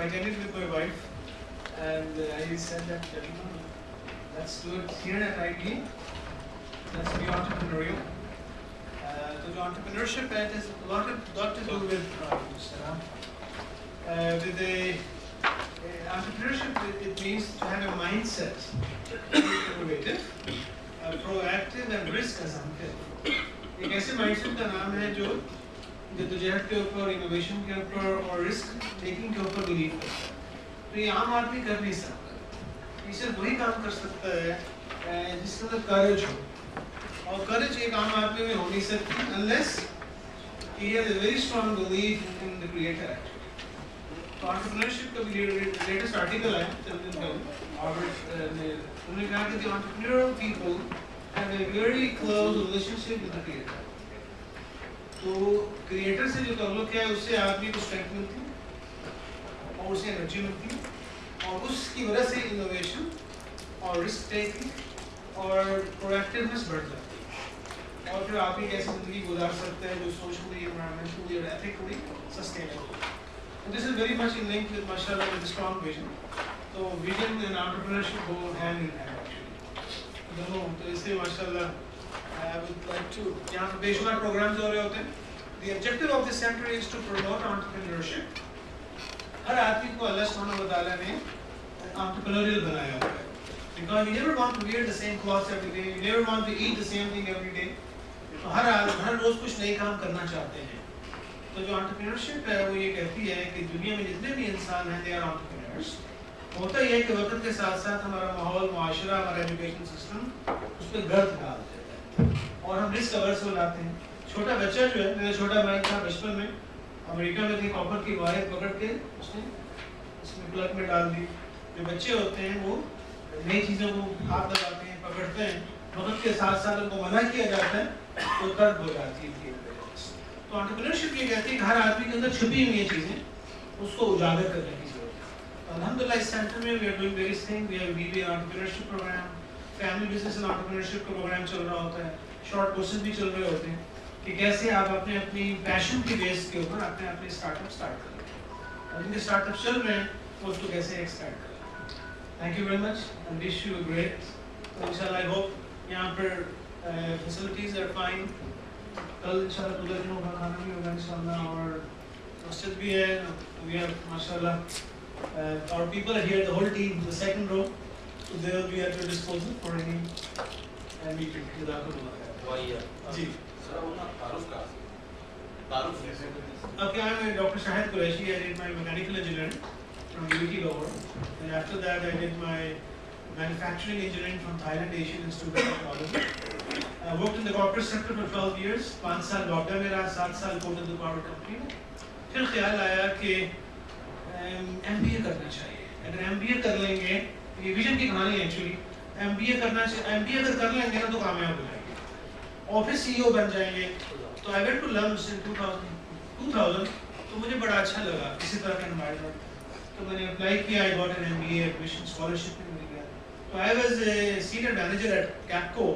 I attended with my wife, and I said that, gentlemen, let's do it here at IB. Let's be entrepreneurial. So the entrepreneurship has a lot to do with entrepreneurship. It means to have a mindset, innovative, proactive, and risk assumptive. एक ऐसे mindset का नाम है जो जद्दोजहद के ऊपर, innovation के ऊपर और रिस्क टेकिंग के ऊपर बिलीव करता है। तो ये आम आदमी कर नहीं सकता। ये सिर्फ वही काम कर सकता है जिसके अंदर करेज हो, और करेज एक आम आदमी में हो नहीं सकती unless he has a very strong belief in the creator actually। तो entrepreneurship का भी लेटेस्ट आर्टिकल है चंदन का, उन्होंने कहा कि the entrepreneurial people have a very close relationship with the creator। तो क्रिएटर से जो ताल्लुक है उससे आदमी को स्ट्रेंथ मिलती है और उसे एनर्जी मिलती है, और उसकी वजह से इनोवेशन और रिस्क टेकिंग और प्रोएक्टिवनेस बढ़ जाती है, और फिर आप ही कैसी ज़िंदगी गुजार सकते हैं जो सोशली, एनवायरमेंटली और ethically sustainable. This is very much in link with माशाल्लाह विद स्ट्रॉन्ग विजन। तो vision and entrepreneurship go hand in hand actually दोनों। तो इसलिए माशाल्लाह I would like to, यहाँ पे बेशुमार प्रोग्राम्स हो रहे होते हैं। The objective of this center is to promote entrepreneurship। हर आदमी को अल्लाह सुब्हानहू व तआला ने entrepreneurial बनाया हुआ है, because you never want to wear the same clothes every day, you never want to eat the same thing every day। तो हर रोज कुछ नए काम करना चाहते हैं। तो जो entrepreneurship है वो ये कहती है कि दुनिया में जितने भी इंसान हैं they are entrepreneurs। होता ये है कि वक्त के साथ साथ हमारा माहौल, मुआशरा, हमारा एजुकेशन सिस्टम उस पर गर्द डाल देता है और हम रिस्क अवर्स हो जाते हैं। छोटा बच्चा जो है, मेरा छोटा भाई था बचपन में, अमेरिका में थी, कॉपर की वायर पकड़ के उसने इसमें प्लग में डाल दी। जो बच्चे होते हैं वो नई चीज़ों को हाथ लगाते हैं, पकड़ते हैं, वक्त के साथ साथ उनको मना किया जाता है तो तर्क हो जाती है। तो एंटरप्रेन्योरशिप ये कहती है कि हर आदमी के अंदर छुपी हुई ये चीज़ें उसको उजागर करने की जरूरत है। अल्हम्दुलिल्लाह इस सेंटर में we are doing various things. We have BBA entrepreneurship programme, family business and entrepreneurship का प्रोग्राम चल रहा होता है, शॉर्ट कोर्सेज भी चल रहे होते हैं कि कैसे आप अपनी पैशन की बेस के ऊपर अपने स्टार्टअप स्टार्ट करें, और जिनके स्टार्टअप चल रहे हैं वो उसको कैसे एक्सपेंड करें। Thank you very much and wish you great. इंशाल्लाह आई होप यहाँ पर फैसिलिटीज आर फाइन। कल इंशाल्लाह पूरा दिन होगा, खाना भी होगा इंशाल्लाह, और मस्जिद भी है। वी हैव माशाल्लाह our people are here, the whole team, the second row, so they will be at your disposal for any meeting। जी okay, I am Dr. Shahid Qureshi। I did my mechanical engineering from UT Lahore, and after that I did my manufacturing engineering from Thailand Asian Institute of Technology। I worked in the corporate sector for 12 years। 5 साल बॉम्बे में रहा, 7 साल cotton the power company में। फिर ख्याल आया कि MBA करना चाहिए। अगर MBA कर लेंगे, ये विजन की कहानी है एक्चुअली, MBA करना चाहिए। MBA अगर कर लेंगे ना तो कामयाब हो जाएंगे, ऑफिस CEO बन जाएंगे। तो आई वेंट टू लम्स इन 2000। तो मुझे बड़ा अच्छा लगा इसी तरह का एनवायरनमेंट, तो मैंने अप्लाई किया। I got an MBA admission, scholarship में मिल गया। तो I was a senior manager eight Capco.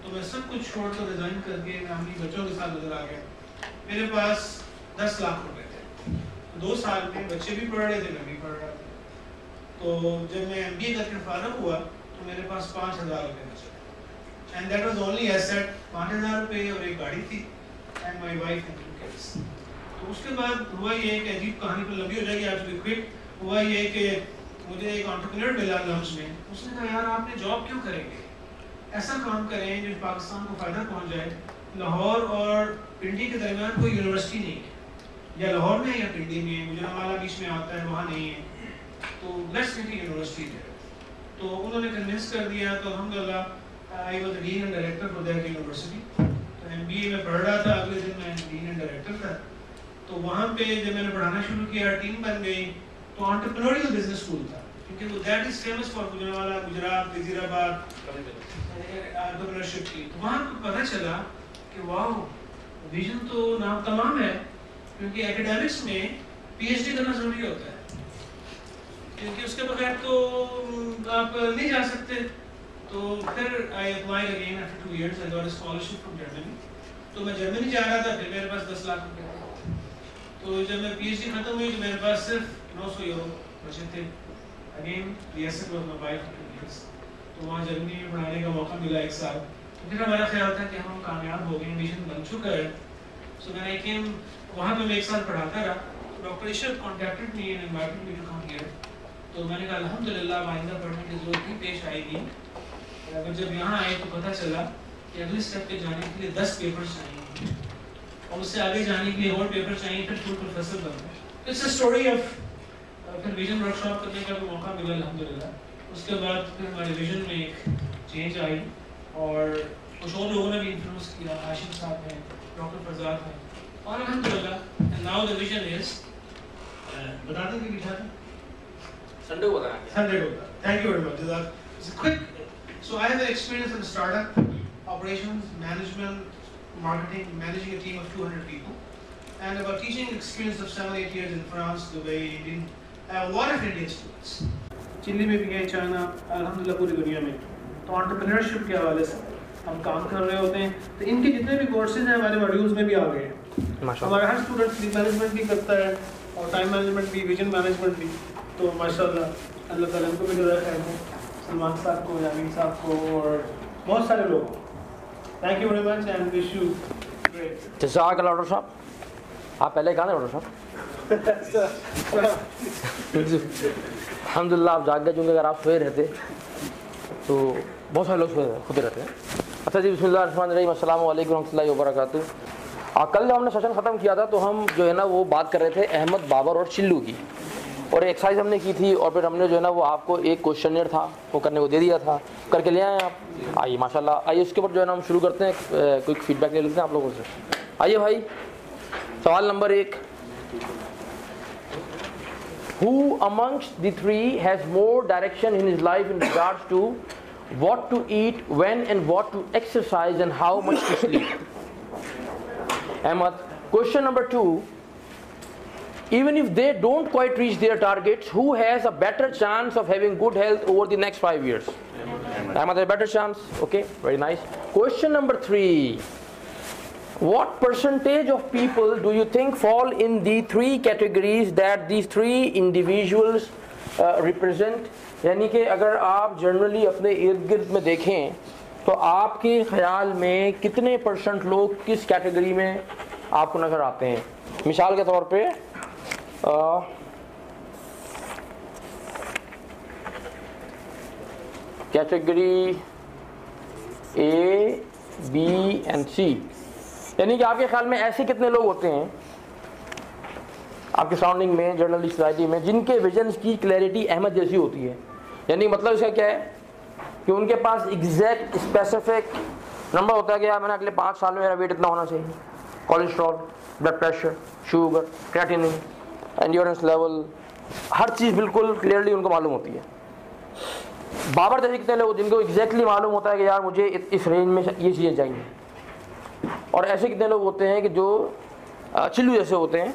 तो मैं सब कुछ छोड़ कर रिजाइन करके मैं अपनी बच्चों के साथ उधर आ गया। मेरे पास 10 लाख रुपए थे। 2 साल में बच्चे भी पढ़ रहे थे, मैं भी पढ़ रहा था। तो जब मैं MBA करके फारग हुआ तो मेरे पास 5,000 रुपये बचे, and that was only asset. 5,000 रुपये और एक गाड़ी थी, and my wife and 2 kids. तो उसके बाद हुआ ये कि अजीब कहानी पर लंबी हो जाएगी, आपसे क्विक। हुआ ये कि मुझे एक एंटरप्रेन्योर मिला लंच में। उसने कहा यार आपने जॉब क्यों करेंगे, ऐसा काम करें जो पाकिस्तान को फ़ायदा पहुंच जाए। लाहौर और पिंडी के दरमियान कोई यूनिवर्सिटी नहीं है, या लाहौर में या पिंडी में, गुजरांवाला बीच में आता है, वहाँ नहीं है। तो लेट्स मेक यूनिवर्सिटी है। तो उन्होंने कन्विंस कर दिया। तो अल्हम्दुलिल्लाह I was the dean and director for that university. तो MBA में पढ़ रहा था, अगले दिन मैं डीन एंड डायरेक्टर था। तो वहाँ पे जब मैंने पढ़ाना शुरू किया, टीम बन गई। तो एंटरप्रेन्योरियल बिजनेस स्कूल था, क्योंकि वो that is famous for Gujranwala, Gujarat, Wazirabad entrepreneurship की। तो वहाँ पता चला कि वाह, विजन तो नाम तमाम है, क्योंकि एकेडमिक्स में PhD करना जरूरी होता है, क्योंकि उसके बगैर तो आप नहीं जा सकते। तो फिर I applied again after 2 years। I got a scholarship from Germany. तो मैं जर्मनी जा रहा था, फिर मेरे पास 10 लाख रुपए थे। तो जब मैं PhD खत्म हुई तो मेरे पास सिर्फ 900 यूरो बचे थे। अगेन रियासत में मोबाइल तो वहाँ जर्मनी में पढ़ाने का मौका मिला 1 साल। तो फिर हमारा ख्याल था कि हम कामयाब हो गए, मिशन बन चुका है। सो मैंने केम वहाँ पे मैं 1 साल पढ़ाता रहा। Doctor Ishrat contacted me and invited me to come here. तो मैंने कहा अल्हम्दुलिल्लाह आइंदा पढ़ने की ज़रूरत ही पेश आएगी। अगर जब यहाँ आए तो पता चला कि अगले स्टेप पे जाने के लिए 10 पेपर्स चाहिए और उससे आगे जाने के लिए और पेपर चाहिए, फिर फुल प्रोफेसर बनना। इट्स अ स्टोरी ऑफ फिर विजन वर्कशॉप करने का भी मौका मिला अल्हम्दुलिल्लाह। उसके बाद फिर हमारे विजन में एक चेंज आई और कुछ और लोगों ने भी इन्फ्लुएंस किया। हाशिम साहब हैं, डॉक्टर फरजाद हैं और अल्हम्दुलिल्लाह and now the vision is बता दें कि लिखा था संडे को बताना। संडे को। थैंक यू वेरी मच जज़ाक। It's a quick so I have experience in startup operations, management, marketing, managing a team of 200 people, and about teaching experience of 7-8 years in France, Dubai, India. I have a lot of Indian students. Chile में भी गए, China, अल्हम्दुलिल्लाह पूरी दुनिया में। तो entrepreneurship के हवाले से हम काम कर रहे होते हैं। तो इनके जितने भी कोर्सेज हैं हमारे मॉड्यूल्स में भी आ गए हैं। हमारा हर स्टूडेंट स्लीप मैनेजमेंट भी करता है और टाइम मैनेजमेंट भी, विजन मैनेजमेंट भी। तो माशाल्लाह अल्लाह ताला इनको भी जज़ा खैर दे, सलमान साहब को, यामीन साहब को और बहुत सारे लोग। Thank you very much and wish you great. जज़ाक अल्लाह डॉक्टर साहब। आप पहले कहाँ थे डॉक्टर साहब? अल्हम्दुलिल्लाह आप जाग गए, क्योंकि अगर आप सोए रहते तो बहुत सारे लोग सोते रहते हैं। अच्छा जी, बिस्मिल्लाहिर्रहमानिर्रहीम, अस्सलामु अलैकुम रहमतुल्लाहि व बरकातुहू। कल हमने सेशन ख़त्म किया था तो हम जो है ना वो बात कर रहे थे अहमद बाबर और चिल्लू की, और एक्सरसाइज हमने की थी और फिर हमने जो है ना वो आपको एक क्वेश्चनर था वो करने को दे दिया था, करके ले आए आप। आइए माशाल्लाह, आइए उसके ऊपर जो है ना हम शुरू करते हैं, क्विक फीडबैक ले लेते हैं आप लोगों से। आइए भाई, सवाल number 1, Who amongst the three has more direction in his life in regards to what to eat, when and what to exercise and how much to sleep? Ahmad. Question number 2, even if they don't quite reach their targets, who has a better chance of having good health over the next 5 years? Ahmad has a better chance. Okay, very nice. Question number 3, what percentage of people do you think fall in the 3 categories that these 3 individuals represent? यानी कि अगर आप generally अपने इर्द गिर्द में देखें तो आपके ख्याल में कितने % लोग किस कैटेगरी में आपको नज़र आते हैं? मिसाल के तौर पे category A, B and C, यानी कि आपके ख्याल में ऐसे कितने लोग होते हैं आपके सराउंडिंग में, जनरली सोसाइटी में, जिनके विजन की क्लैरिटी अहमद जैसी होती है? यानी मतलब इसका क्या है कि उनके पास एग्जैक्ट स्पेसिफिक नंबर होता है कि यार मैंने अगले 5 साल में मेरा वेट इतना होना चाहिए, cholesterol, blood pressure, sugar, creatinine, endurance level, हर चीज़ बिल्कुल क्लियरली उनको मालूम होती है। बाबर जैसे कितने लोग जिनको एग्जैक्टली मालूम होता है कि यार मुझे इस रेंज में ये चीज़ें चाहिए, और ऐसे कितने लोग होते हैं कि जो चिल्लू जैसे होते हैं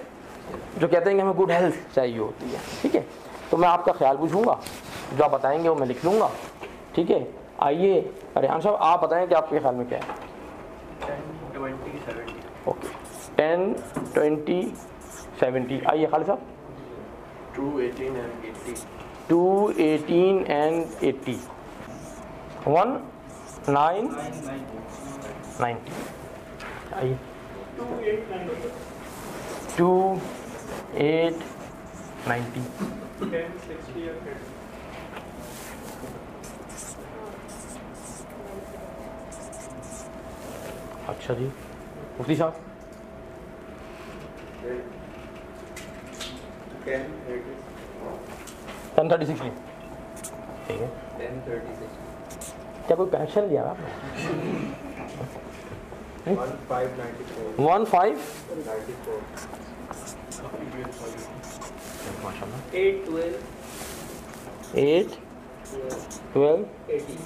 जो कहते हैं कि हमें गुड हेल्थ चाहिए होती है। ठीक है, तो मैं आपका ख्याल पूछूंगा, जो आप बताएंगे वो मैं लिख लूँगा। ठीक है, आइए रेहान साहब आप बताएं कि आपके ख्याल में क्या है? 10, 20, 70। ओके, 10, 20, 70। आइए खालिद साहब। 2, 18 and 80। 2, 18 and 80। 1, 9, 90। आइए 2, 8, 90। 10, 60 और 30। अच्छा जी, मुफ्ती साहब। 10, 10, 30, 60। ठीक है, 10, 36। क्या कोई कनेक्शन लिया आपने? 1, 5, 94। 1, 5, 94। माशाल्लाह। 8, 12। 8, 12, 80।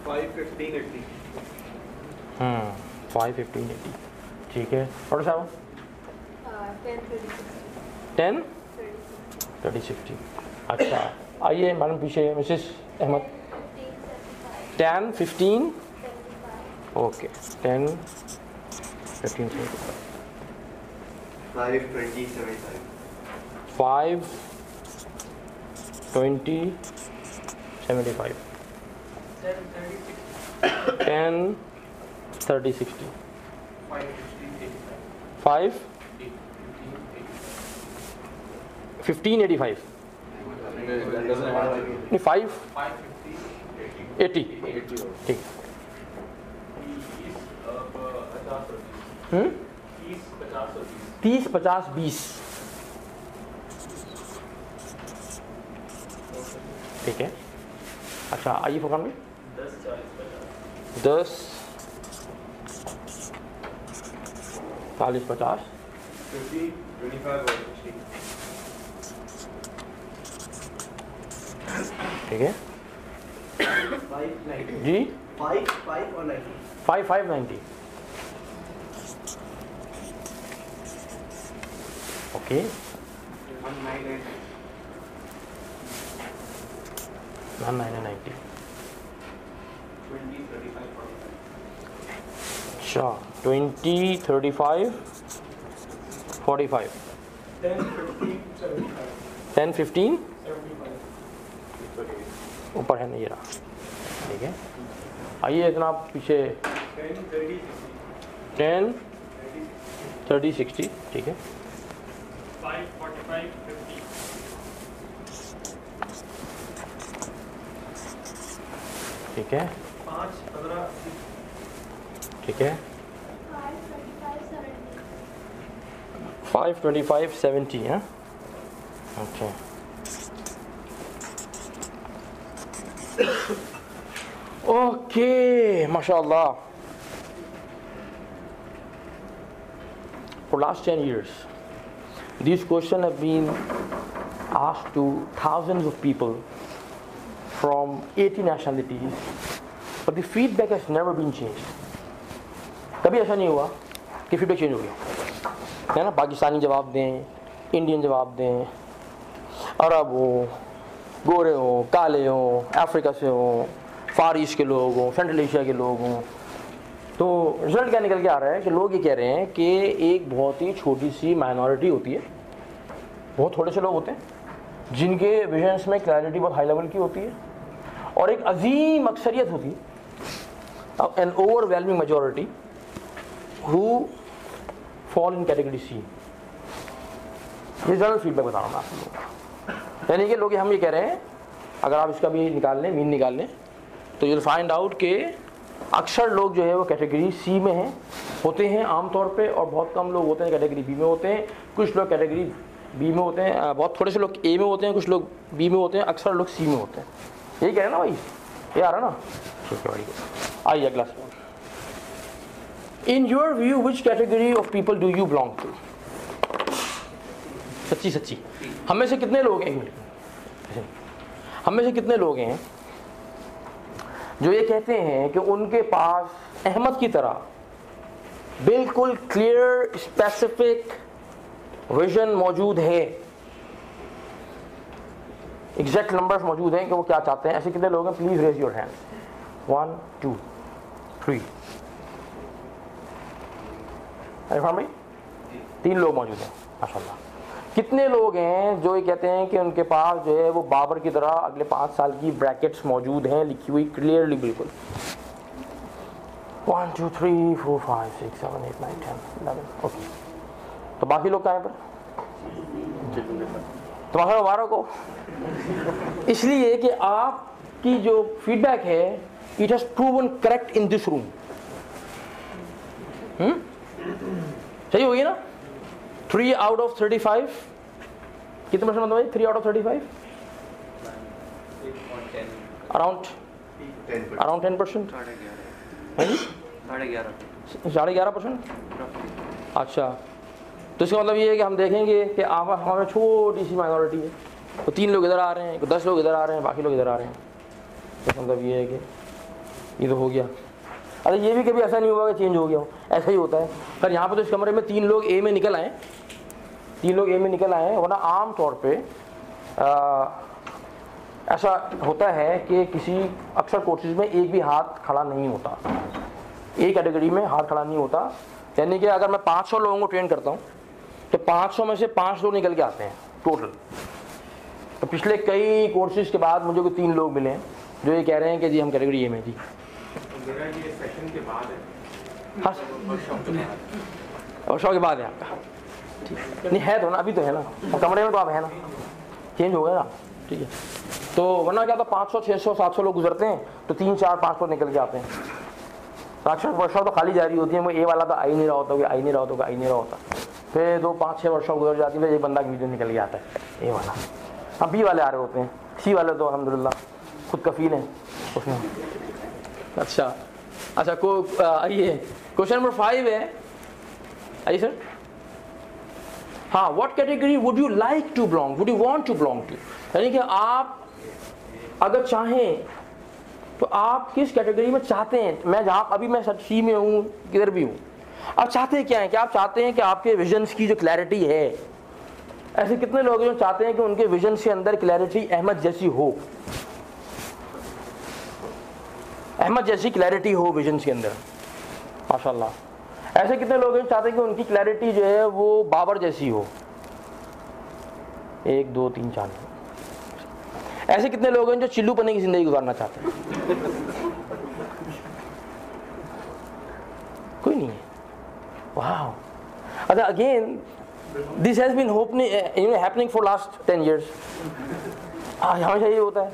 5, 15, 80। 5, 15, 80। ठीक है, डॉक्टर साहब। 10, 30, 60। अच्छा, आइए मैडम पीछे, मिसेस अहमद। 10, 15, ओके, 10, 15, 75। 5, 20, 75। 5 20 75 10 30 60 5 15 85 नहीं 5 80 ठीक। 30 50 20 ठीक है। अच्छा आइए फुरकान में 10 40 50 ठीक है जी 5 और 90 5 5 90 ओके 90 अच्छा 20 35 45 10 15 ऊपर है नहीं रहा ठीक है। आइए इतना पीछे 10 30 60 ठीक है 5 45 50 ठीक है 5 15 ठीक है 5 25 70 है ओके ओके माशाल्लाह। For last 10 years these questions have been asked to thousands of people from 80 nationalities but the feedback has never been changed। कभी ऐसा नहीं हुआ कि फीडबैक चेंज हो गया है ना। पाकिस्तानी जवाब दें, इंडियन जवाब दें, अरब हो, गोरे हो, काले हो, अफ्रीका से हो, फार ईस्ट के लोग हों, सेंट्रल एशिया के लोग हों, तो रिजल्ट क्या निकल के आ रहा है कि लोग ये कह रहे हैं कि एक बहुत ही छोटी सी माइनॉरिटी होती है, बहुत थोड़े से लोग होते हैं जिनके विजन्स में क्लैरिटी बहुत हाई लेवल की होती है और एक अजीम अक्सरियत होती है, an overwhelming majority who fall in category C. ये जनरल फीडबैक बता रहा हूँ मैं आप लोगों को। यानी कि लोग हम ये कह रहे हैं अगर आप इसका भी निकाल लें, मीन निकाल लें, तो यूल फाइंड आउट कि अक्सर लोग जो है वो कैटेगरी सी में हैं होते हैं आमतौर पे, और बहुत कम लोग होते हैं कैटेगरी बी में होते हैं, कुछ लोग कैटेगरी बी में होते हैं, बहुत थोड़े से लोग ए में होते हैं, कुछ लोग बी में होते हैं, अक्सर लोग सी में होते हैं। यही कह रहे हैं ना भाई, ये आ रहा ना, ठीक है भाई। आइए अगला सवाल। In your view which category of people do you belong to? सच्ची सच्ची हम में से कितने लोग हैं, हम में से कितने लोग हैं जो ये कहते हैं कि उनके पास अहमद की तरह बिल्कुल क्लियर स्पेसिफिक विजन मौजूद है, एग्जैक्ट नंबर्स मौजूद हैं कि वो क्या चाहते हैं? ऐसे कितने लोग हैं? Please raise your hand. 1 2 3 भाई 3 लोग मौजूद हैं माशाल्लाह। कितने लोग हैं जो ये कहते हैं कि उनके पास जो है वो बाबर की तरह अगले 5 साल की ब्रैकेट्स मौजूद हैं, लिखी हुई क्लियरली बिल्कुल? 1 2 3 4 5 6 7 8 9 10 11 ओके। तो बाकी लोग कहाँ हैं पर? तुम्हारा मुबारक हो, इसलिए कि आपकी जो फीडबैक है it has proven correct in this room. सही होगी ना? 3 out of 35 कितने परसेंट मतलब भाई? 3 out of 35 अराउंड 10%। 11.5%। अच्छा, तो इसका मतलब ये है कि हम देखेंगे कि हमारे छोटी सी माइनॉरिटी है, तो 3 लोग इधर आ रहे हैं, 10 लोग इधर आ रहे हैं, बाकी लोग इधर आ रहे हैं, तो मतलब ये है कि ये तो हो गया। अरे ये भी कभी ऐसा नहीं हुआ कि चेंज हो गया हो, ऐसा ही होता है। पर यहाँ पर तो इस कमरे में 3 लोग ए में निकल आए, 3 लोग ए में निकल आए हैं, वरना आम तौर पे ऐसा होता है कि किसी अक्सर कोर्सेज में एक भी हाथ खड़ा नहीं होता, एक कैटेगरी में हाथ खड़ा नहीं होता। यानी कि अगर मैं 500 लोगों को ट्रेन करता हूँ तो 500 में से 5 लोग निकल के आते हैं, टोटल। तो पिछले कई कोर्सेज के बाद मुझे कोई 3 लोग मिले हैं जो ये कह रहे हैं कि जी हम कैटेगरी ए में जी। मेरा ये सेशन के बाद है। हाँ वर्कशॉप के बाद है आपका, नहीं है तो ना, अभी तो है ना, और कमरे में तो आप है ना, चेंज हो गया ना, ठीक है। तो वरना क्या था 500 600 700 लोग गुजरते हैं तो 3 4 500 निकल के आते हैं। साक्षात वर्कशॉप तो खाली जा रही होती है, वो ए वाला तो आ ही नहीं रहा होता, आ ही नहीं रहा होता, आ ही नहीं रहा होता, फिर 2 5 6 वर्कशॉप गुजर जाती है, फिर एक बंदा वीडियो निकल के आता है ए वाला। हाँ बी वाले आ रहे होते हैं, सी वाले तो अल्हम्दुलिल्लाह खुद कफील हैं उसमें। अच्छा अच्छा को आइए क्वेश्चन नंबर 5 है, आइए सर। हाँ, what category would you like to belong, would you want to belong to, यानी कि आप अगर चाहें तो आप किस कैटेगरी में चाहते हैं। मैं जहाँ अभी मैं सी में हूँ, किधर भी हूँ, आप चाहते क्या हैं कि आप चाहते हैं कि आपके विजन्स की जो क्लैरिटी है, ऐसे कितने लोग जो चाहते हैं कि उनके विजन के अंदर क्लैरिटी अहमद जैसी हो, अहमद जैसी क्लैरिटी हो विजन के अंदर, माशाल्लाह। ऐसे कितने लोग हैं चाहते हैं कि उनकी क्लैरिटी जो है वो बाबर जैसी हो, 1 2 3 4। ऐसे कितने लोग हैं जो चिल्लू पने की जिंदगी गुजारना चाहते हैं? कोई नहीं है। वाह, अच्छा again this has been happening for last 10 years। हमेशा ये होता है,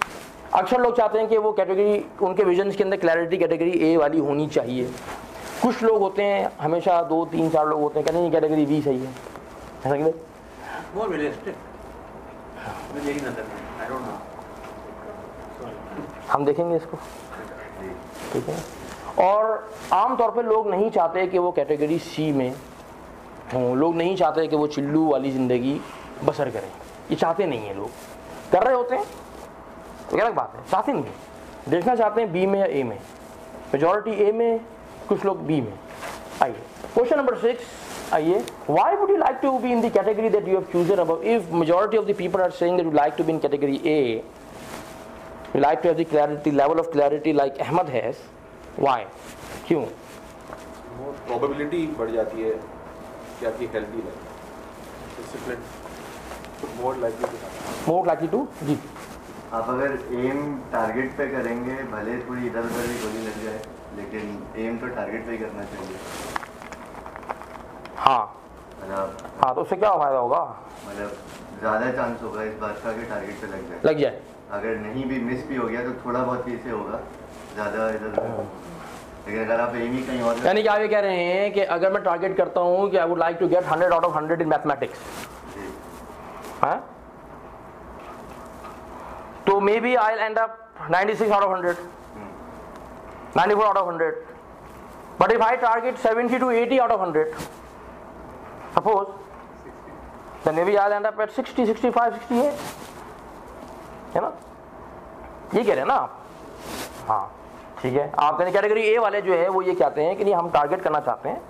अक्सर लोग चाहते हैं कि वो कैटेगरी, उनके विजन के अंदर क्लैरिटी कैटेगरी ए वाली होनी चाहिए। कुछ लोग होते हैं, हमेशा 2 3 4 लोग होते हैं कहते हैं कैटेगरी बी सही है, ऐसा क्यों? More realistic. मुझे यही नजर है। I don't know. हम देखेंगे इसको, ठीक है। और आमतौर पे लोग नहीं चाहते कि वो कैटेगरी सी में हों, लोग नहीं चाहते कि वो चिल्लू वाली ज़िंदगी बसर करें, ये चाहते नहीं हैं। लोग कर रहे होते हैं तो अलग बात है, चाहते नहीं हैं, देखना चाहते हैं बी में या ए में, मेजॉरिटी ए में, कुछ लोग बी में। आइए क्वेश्चन नंबर 6, आइए, why would you like to be in the category that you have chosen above? If majority of the people are saying that you like to be in category A, you like to have the clarity, level of clarity like Ahmed has, why? क्यों? Probability बढ़ जाती है कि आपकी healthy life, discipline, More likely to जी। आप अगर M target पे करेंगे, भले थोड़ी इधर उधर भी गोली लग जाए, लेकिन एम तो टारगेट पे ही करना चाहिए। हाँ मतलब हाँ, तो उससे क्या फायदा होगा? मतलब ज़्यादा चांस होगा इस बात का कि टारगेट पे लग जाए। अगर नहीं भी मिस भी हो गया तो थोड़ा बहुत भी इसे होगा, ज़्यादा इधर उधर। लेकिन अगर आप एम ही कहीं और, यानी कि आप ये कह रहे हैं कि अगर मैं टारगेट करता हूँ कि I would like to get 100 out of 100 in mathematics, हाँ, तो maybe I end up 96 out of 100, 94 out of 100, but if I target 70 to 80 out of 100, suppose, then maybe I'll end up at 60, 65, 68, है ना? ये कह रहे हैं ना आप? हाँ ठीक है। आप कहते कैटेगरी ए वाले जो है वो ये कहते हैं कि नहीं, हम टारगेट करना चाहते हैं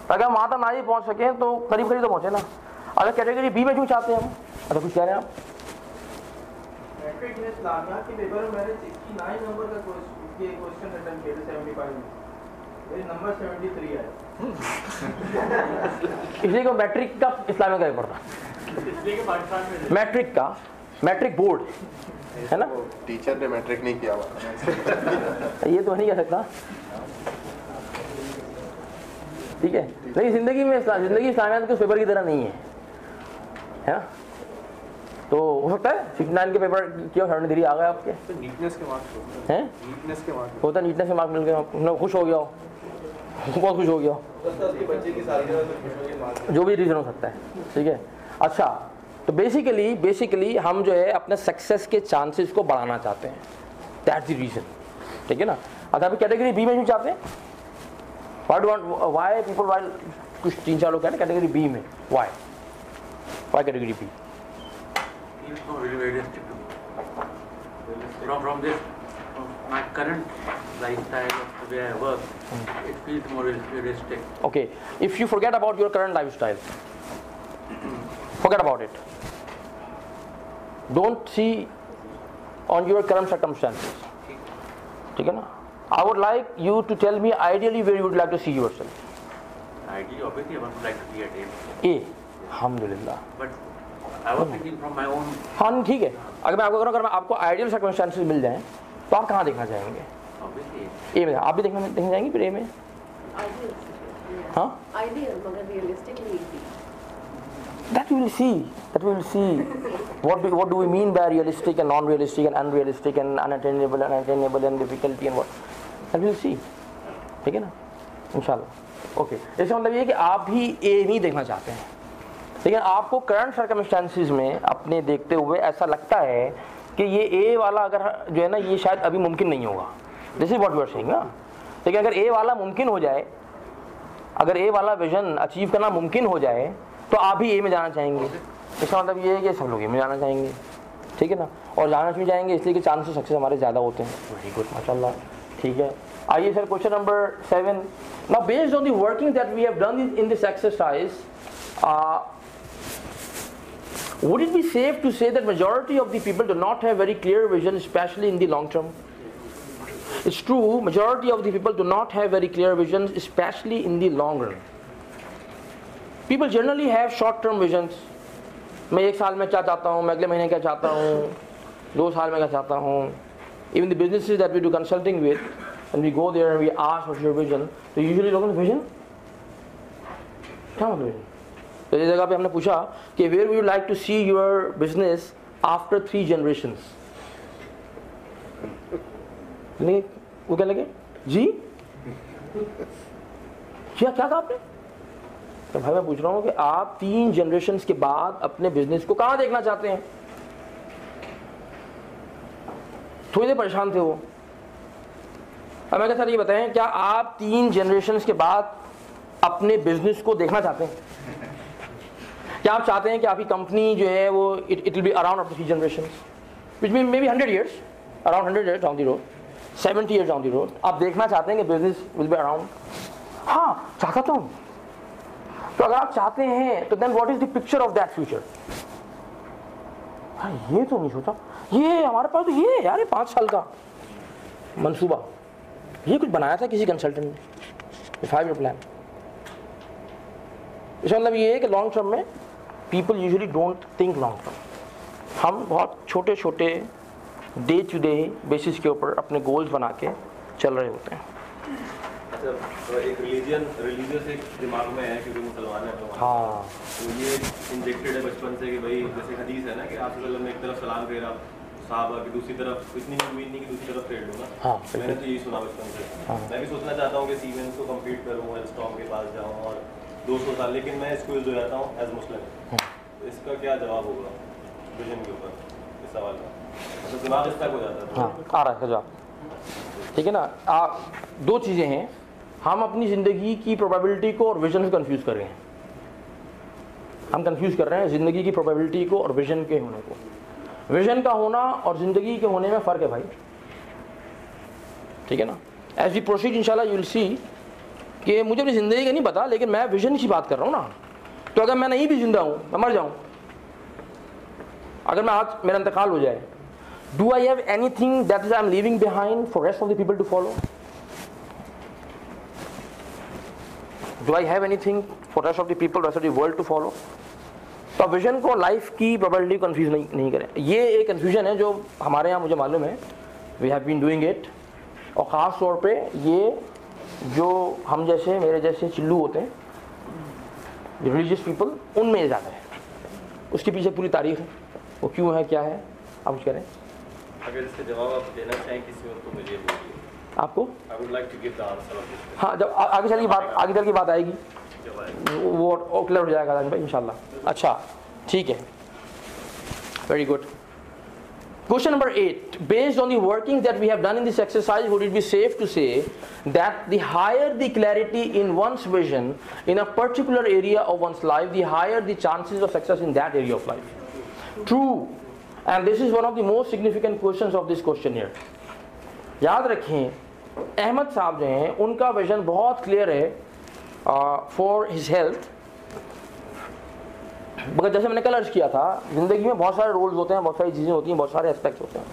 ताकि हम वहाँ तक ना ही पहुँच सकें तो करीब करीब तो पहुँचे ना। अगर कैटेगरी बी में क्यों चाहते हैं हम? अच्छा कुछ कह रहे हैं आप? मैट्रिक में लाना कि पेपर में मैंने 69 नंबर का क्वेश्चन अटेम्प्ट किया था 75 में, मेरे नंबर 73 आए। इसलिए को मैट्रिक का इस्लामिक का पेपर था, इसलिए कि पाकिस्तान में मैट्रिक का, मैट्रिक बोर्ड है ना, टीचर ने मैट्रिक नहीं किया हुआ। ये तो नहीं कह सकता, ठीक है। लेकिन जिंदगी में जिंदगी इस्लामियात के उस पेपर की तरह नहीं है ना। तो हो सकता है 69 के पेपर क्यों 73 आ गए आपके, तो नीटनेस के मार्क्स हैं, नीटनेस के मार्क्स होता है नीटनेस के मार्क्स मिल गए, खुश हो गया हो, बहुत खुश हो गया हो, बच्चे की सालगिरह में खुश होकर मार्क्स, जो भी रीज़न हो सकता है, ठीक है। अच्छा, तो बेसिकली हम जो है अपने सक्सेस के चांसेस को बढ़ाना चाहते हैं, दैट्स द रीज़न, ठीक है ना। अच्छा अभी कैटेगरी बी में क्यों चाहते हैं? वाई पीपल, वाई कुछ 3-4 लोग हैं ना कैटेगरी बी में, why category B? It's not really realistic to me. From this, my current lifestyle of the way I work, it feels more realistic. Okay, if you forget about your current lifestyle, forget about it. Don't see on your current circumstances. ठीक है ना? I would like you to tell me ideally where you would like to see yourself. Ideally, obviously, I would like to be at A. A, alhamdulillah. But I was thinking from my own. हाँ नहीं ठीक है, अगर मैं आपको ideal circumstances मिल जाएं तो आप कहाँ देखना चाहेंगे? Obviously. ए में आप भी देखना चाहेंगे फिर ए में? हाँ? Ideal मगर realistically That we will see. What do we mean by realistic and non-realistic and unrealistic and unattainable and difficulty and what? That we will see. ठीक है ना? इंशाल्लाह. ओके. इसका मतलब ये है कि आप भी ए नहीं देखना चाहते हैं, लेकिन आपको करंट सर्कमस्टेंसेस में अपने देखते हुए ऐसा लगता है कि ये ए वाला अगर जो है ना ये शायद अभी मुमकिन नहीं होगा. This is what we are saying ना. लेकिन अगर ए वाला मुमकिन हो जाए, अगर ए वाला विजन अचीव करना मुमकिन हो जाए तो आप भी ए में जाना चाहेंगे. इसका मतलब ये है कि सब लोग ए में जाना चाहेंगे. ठीक है ना? और जाना क्यों चाहेंगे? इसलिए कि चांसेस सक्सेस हमारे ज़्यादा होते हैं. वेरी गुड, माशाल्लाह. ठीक है, आइए sir question number 7. Now based on the working that we have done in this exercise, would it be safe to say that majority of the people do not have very clear vision, especially in the long term? It's true, majority of the people do not have very clear vision, especially in the long run. People generally have short term visions. मैं एक साल में क्या चाहता हूँ, मैं अगले महीने क्या चाहता हूँ, 2 साल में क्या चाहता हूँ. Even the businesses that we do consulting with, and we go there and we ask what's your vision, तो usually लोगों का vision क्या मतलब vision? तो इस जगह पे हमने पूछा कि where would you like to see your business after 3 generations? नहीं, वो क्या लगे? जी? क्या कहा आपने? तो भाई मैं पूछ रहा हूँ कि आप 3 जनरेशन्स के बाद अपने बिजनेस को कहाँ देखना चाहते हैं? थोड़ी देर परेशान थे वो. अब मैं क्या सर ये बताएं, क्या आप 3 जनरेशन्स के बाद अपने बिजनेस को देखना चाहते हैं? क्या आप चाहते हैं कि आपकी कंपनी जो है वो it will be around after 3 generations, which mean may be 100 years, around 100 years down the road, 70 years down the road, आप देखना चाहते हैं कि बिजनेस विल बी अराउंड? हाँ चाहता तो हूँ. तो अगर आप चाहते हैं तो then what is the picture of that future? हाँ ये तो नहीं सोचा, ये हमारे पास तो ये यार 5 साल का मंसूबा, ये कुछ बनाया था किसी कंसल्टेंट ने, 5 year प्लान. इसका मतलब ये है कि लॉन्ग टर्म में people usually don't think long term. हम बहुत छोटे छोटे डे टू डे बेसिस के ऊपर अपने गोल्स बना के चल रहे होते हैं. अच्छा, तो एक रिलीजियस एक दिमाग में है क्योंकि मुसलमान है. हाँ, तो ये इंजेक्टेड है बचपन से कि भाई जैसे हदीस है ना कि आप ने एक तरफ सलाम फेरा साहबा की, दूसरी तरफ इतनी उम्मीद नहीं कि दूसरी तरफ फेर लूँगा. हाँ, मैंने तो यही सुना बचपन से. हाँ. मैं भी सोचना चाहता हूँ कि सीमेंस को कम्पीट करूँ, एल्स्टॉम के पास जाऊँ और 200 साल, लेकिन मैं स्कूल जो जाता हूँ एज मुस्लिम. तो इसका क्या जवाब होगा विजन के ऊपर इस सवाल का? मतलब दिमाग स्टक हो जाता है. हाँ आ रहा है जवाब. ठीक है ना? 2 चीज़ें हैं. हम अपनी ज़िंदगी की प्रोबेबिलिटी को और विजन को कंफ्यूज कर रहे हैं. हम कंफ्यूज कर रहे हैं ज़िंदगी की प्रोबेबिलिटी को और विजन के होने को. विजन का होना और ज़िंदगी के होने में फ़र्क है भाई. ठीक है ना? एज वी प्रोसीड इंशाल्लाह यू विल सी कि मुझे अपनी ज़िंदगी का नहीं पता, लेकिन मैं विजन की बात कर रहा हूँ ना. तो अगर मैं नहीं भी जिंदा हूँ, मैं मर जाऊँ, अगर मैं आज मेरा इंतकाल हो जाए, do I have anything that is I am leaving behind for rest of the people to follow? Do I have anything for rest of the people, rest of the world to follow? तो vision को life की probability confuse नहीं करें. ये एक confusion है जो हमारे यहाँ मुझे मालूम है, we have been doing it. और ख़ास तौर पे ये जो हम जैसे मेरे जैसे चिल्लू होते हैं, रिलीजियस पीपल, उनमें ज़्यादा है. उसके पीछे पूरी तारीख है, वो क्यों है, क्या है, आप कुछ करें. अगर इसके जवाब आप देना चाहें किसी और को मुझे बोलिए. आपको I would like to give the answer of this. हाँ, जब आगे चल की बात आएगी वो क्लियर हो जाएगा भाई इंशाल्लाह. अच्छा ठीक है, very good. Question number 8. Based on the working that we have done in this exercise, would it be safe to say that the higher the clarity in one's vision in a particular area of one's life, the higher the chances of success in that area of life? True. And this is one of the most significant questions of this questionnaire. याद रखें, अहमद साहब जो हैं उनका vision बहुत clear है for his health. मगर जैसे मैंने कल अर्ज किया था, ज़िंदगी में बहुत सारे रोल्स होते हैं, बहुत सारी चीज़ें होती हैं, बहुत सारे एस्पेक्ट्स होते हैं.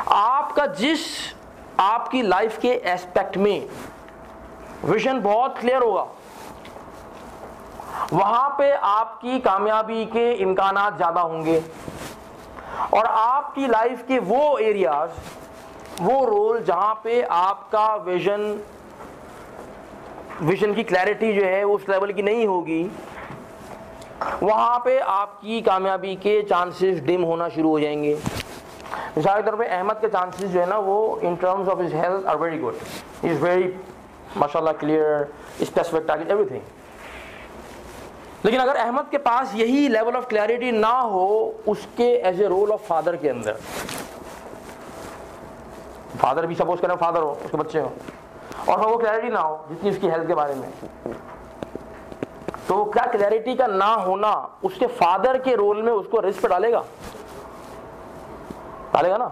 आपका जिस आपकी लाइफ के एस्पेक्ट में विजन बहुत क्लियर होगा, वहां पे आपकी कामयाबी के इम्कानात ज़्यादा होंगे, और आपकी लाइफ के वो एरियाज, वो रोल जहां पे आपका विजन की क्लैरिटी जो है उस लेवल की नहीं होगी, वहां पे आपकी कामयाबी के चांसेस डिम होना शुरू हो जाएंगे। मिसाल के तौर पे अहमद के चांसेस जो है ना वो in terms of his health are very good, is very माशाल्लाह क्लियर, स्पेसिफिक टारगेट, एवरीथिंग। लेकिन अगर अहमद के पास यही लेवल ऑफ क्लैरिटी ना हो उसके as a role of father के अंदर, फादर भी सपोज करें फादर हो, उसके बच्चे हो, और वो क्लैरिटी ना हो जितनी उसकी हेल्थ के बारे में, तो क्या क्लैरिटी का ना होना उसके फादर के रोल में उसको रिस्क पे डालेगा ना?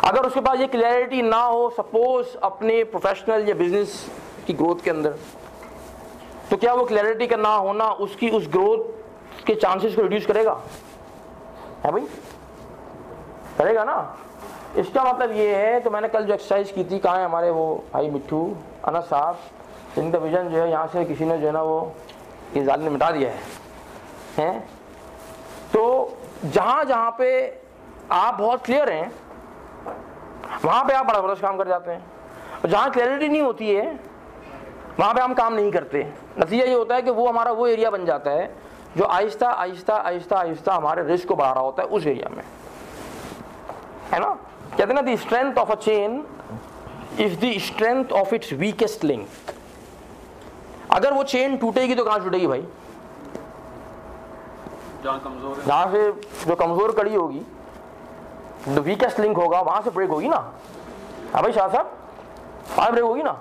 अगर उसके पास ये क्लैरिटी ना हो सपोज अपने प्रोफेशनल या बिजनेस की ग्रोथ के अंदर, तो क्या वो क्लैरिटी का ना होना उसकी उस ग्रोथ के चांसेस को रिड्यूस करेगा? है भाई, करेगा ना। इसका मतलब ये है, तो मैंने कल जो एक्सरसाइज की थी, कहाँ है हमारे वो भाई मिट्ठू अनस साहब, जिनका विजन जो है यहाँ से किसी ने जो है ना वो इस जाल ने मिटा दिया है। तो जहाँ जहाँ पे आप बहुत क्लियर हैं वहाँ पे आप बड़ा बड़ा काम कर जाते हैं, और जहाँ क्लैरिटी नहीं होती है वहाँ पे हम काम नहीं करते। नतीजा ये होता है कि वो हमारा वो एरिया बन जाता है जो आहिस्ता आहिस्ता आहिस्ता आहिस्ता हमारे रिस्क को बढ़ा रहा होता है उस एरिया में, है ना। कहते हैं ना, the strength of a chain is the strength of its weakest link. अगर वो चेन टूटेगी तो कहाँ टूटेगी भाई? जहाँ से जो कमजोर कड़ी होगी, जो वीकेस्ट लिंक होगा वहां से ब्रेक होगी ना। हाँ भाई शाह साहब, वहां ब्रेक होगी ना।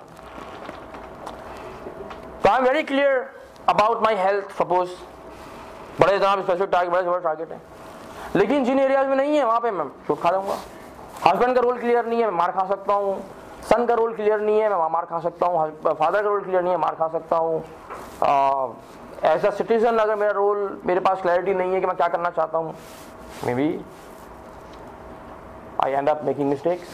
तो I am very clear about my health, suppose बड़े जनाब स्पेसिफिक टारगेट, बड़े टारगेट है, लेकिन जिन एरियाज में नहीं है वहां पे मैं चोट खा जाऊंगा। हस्बैंड का रोल क्लियर नहीं है, मैं मार खा सकता हूँ। सन का रोल क्लियर नहीं है, मैं मार खा सकता हूँ। फादर का रोल क्लियर नहीं है, मार खा सकता हूँ। एज अ सिटीजन अगर मेरा रोल, मेरे पास क्लैरिटी नहीं है कि मैं क्या करना चाहता हूँ, maybe I end up making mistakes.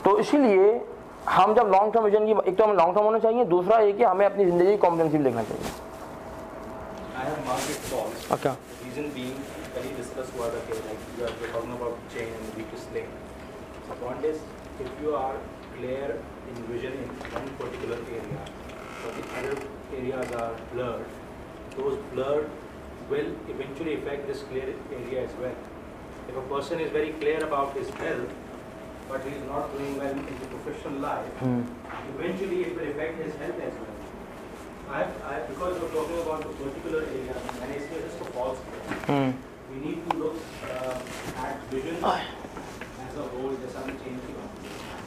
तो इसीलिए हम जब लॉन्ग टर्म विजन की, एक तो हमें लॉन्ग टर्म होना चाहिए, दूसरा ये कि हमें अपनी जिंदगी कॉम्प्रिहेंसिव देखना चाहिए। I have market calls. Okay. Reason being, when you discuss what like you are talking about chain and weakest link. The point is, if you are clear in vision in one particular area, but the other areas are blurred, those blurred will eventually affect this clear area as well. If a person is very clear about his health, but he is not doing well in the professional life, eventually it will affect his health as well. Because we're talking about a particular area, and it's just a false clear. We need to look at vision as a whole, जैसा हमने change किया।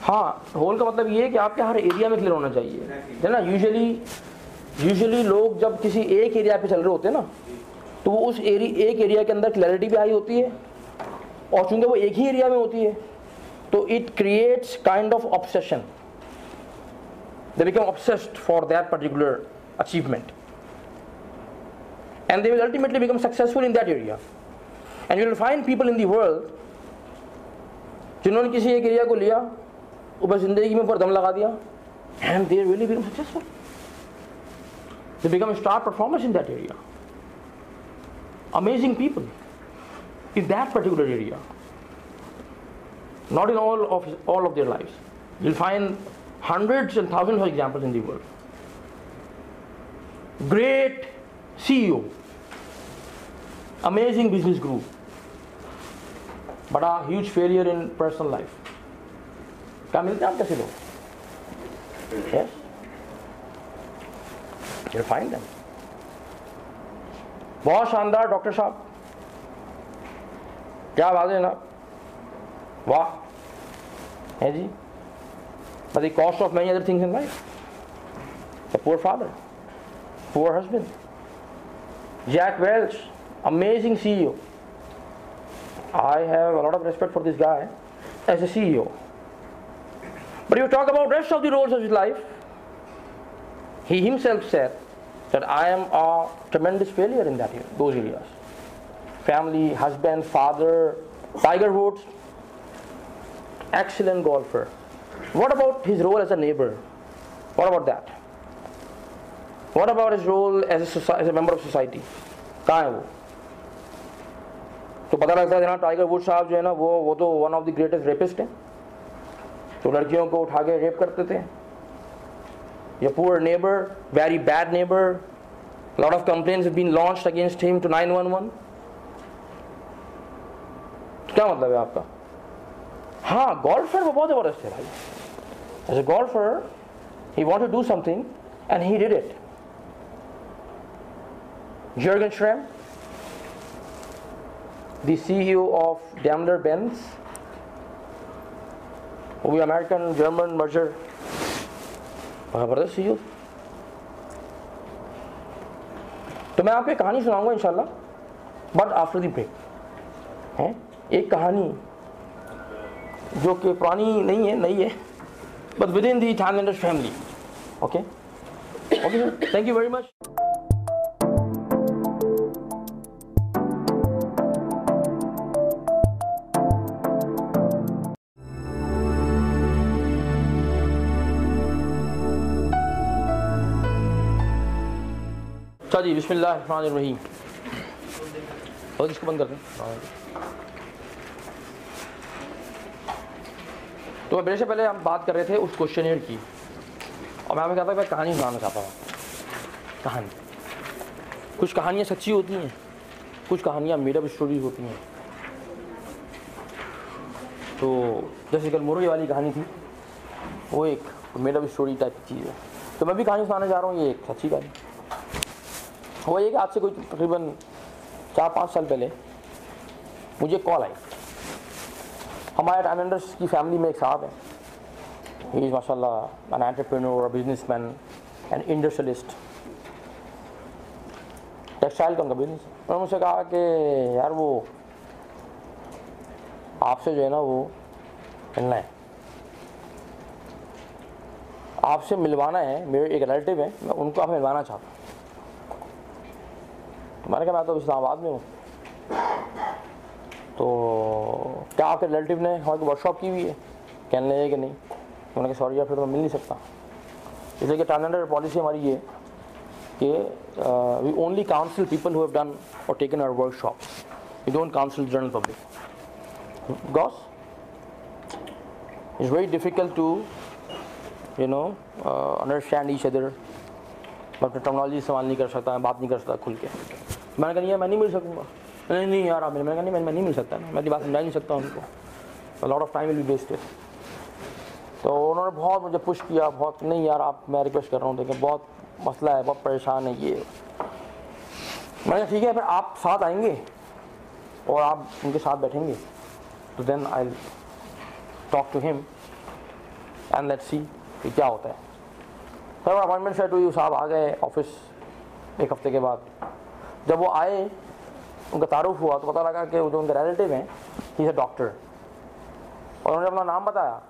हाँ, whole का मतलब ये है कि आपके हर एरिया में क्लियर होना चाहिए, है ना। यूजुअली लोग जब किसी एक एरिया पे चल रहे होते हैं ना, तो वो उस एक एरिया के अंदर क्लैरिटी भी आई होती है, और चूंकि वो एक ही एरिया में होती है तो it creates kind of obsession. They become obsessed for that particular achievement, and they will ultimately become successful in that area. And you will find people in the world जिन्होंने किसी एक एरिया को लिया, ऊपर जिंदगी में ऊपर दम लगा दिया, and they really become successful. They become star performers in that area. Amazing people in that particular area. Not in all of their lives. You'll find hundreds and thousands of examples in the world. Great CEO, amazing business group, but a huge failure in personal life. क्या मिलते हैं आप कैसे लोग? Yes, you'll find them. बहुत शानदार doctor साहब, क्या बात है ना, वाह है जी, but the cost of many other things in life. A poor father, poor husband. Jack Welch, amazing CEO. I have a lot of respect for this guy as a CEO. But you talk about rest of the roles of his life, he himself said that I am a tremendous failure in those areas. Family, husband, father. Tiger Woods, excellent golfer. What about his role as a neighbor? What about that? What about his role as a member of society, कहाँ है वो? तो पता लगता है ना tiger would साहब जो है ना वो तो one of the greatest rapist हैं, तो लड़कियों को उठा के रेप करते थे। ये poor neighbour, very bad neighbour, lot of complaints have been launched against him to 911। क्या मतलब है आपका? हाँ, गोल्फर वो बहुत जबरदस्त है भाई। As a golfer he wanted to do something and he did it. Jurgen Schrempp, the CEO of Daimler-Benz, वो भी अमेरिकन जर्मन मर्जर, जबरदस्त CEO। तो मैं आपको एक कहानी सुनाऊंगा इंशाल्लाह, बट आफ्टर द ब्रेक। है एक कहानी जो कि पुरानी नहीं है, नई है, but within the Thailanders family. Okay okay, thank you very much. अच्छा जी, बिस्मिल्लाहिर्रहमानिर्रहीम। और इसको बंद कर दें। तो मेरे से पहले हम बात कर रहे थे उस क्वेश्चनियर की, और मैं आपको कहता मैं कहानी सुनाना चाहता हूँ। कहानी, कुछ कहानियाँ सच्ची होती हैं, कुछ कहानियाँ मेड अप स्टोरीज होती हैं। तो जैसे कल मुर्गे वाली कहानी थी, वो एक मेड अप स्टोरी टाइप की चीज़ है। तो मैं भी कहानी सुनाने जा रहा हूँ, ये एक सच्ची कहानी। वो ये कि आज से कोई तकरीबन 4-5 साल पहले मुझे कॉल आई। हमारे टाइलैंडर्स की फैमिली में एक साहब है, ही इज़ माशाल्लाह an entrepreneur, a businessman, N industrialist, textile का उनका बिजनेस। उन्होंने मुझसे कहा कि यार वो आपसे जो है ना वो मिलना है, आपसे मिलवाना है। मेरे एक रिलेटिव है, मैं उनको आप मिलवाना चाहता हूँ। मैंने कहा मैं तो इस्लामाबाद में हूँ, तो क्या आपके रिलेटिव ने हमारी वर्कशॉप की हुई है? कहने लगे कि नहीं। मैंने कहा सॉरी यार, फिर तो मैं मिल नहीं सकता, इसलिए कि टाइलैंडर पॉलिसी हमारी ये कि we only counsel people who have done और taken our workshops, we don't counsel general public, because it's very difficult to you know understand each other. मैं अपनी टेक्नोलॉजी इस्तेमाल नहीं कर सकता, मैं बात नहीं कर सकता खुल के। मैंने कहा नहीं यार मैं नहीं मिल सकूँगा। नहीं यार आप, मैंने कहा नहीं मैं नहीं मिल सकता, मैं अपनी बात समझा नहीं सकता उनको, lot of time will be wasted. तो उन्होंने बहुत मुझे पुश किया, बहुत, नहीं यार आप, मैं रिक्वेस्ट कर रहा हूँ, देखिए बहुत मसला है, बहुत परेशान है ये। मैंने कहा ठीक है, फिर आप साथ आएंगे और आप उनके साथ बैठेंगे, तो then I talk to him and let's see कि क्या होता है। सर अपॉइंटमेंट सेट हुई, साहब आ गए ऑफिस एक हफ्ते के बाद। जब वो आए, उनका तारुफ हुआ, तो पता लगा कि जो उनके रिलेटिव हैं ही इज़ अ डॉक्टर, और उन्होंने अपना नाम बताया।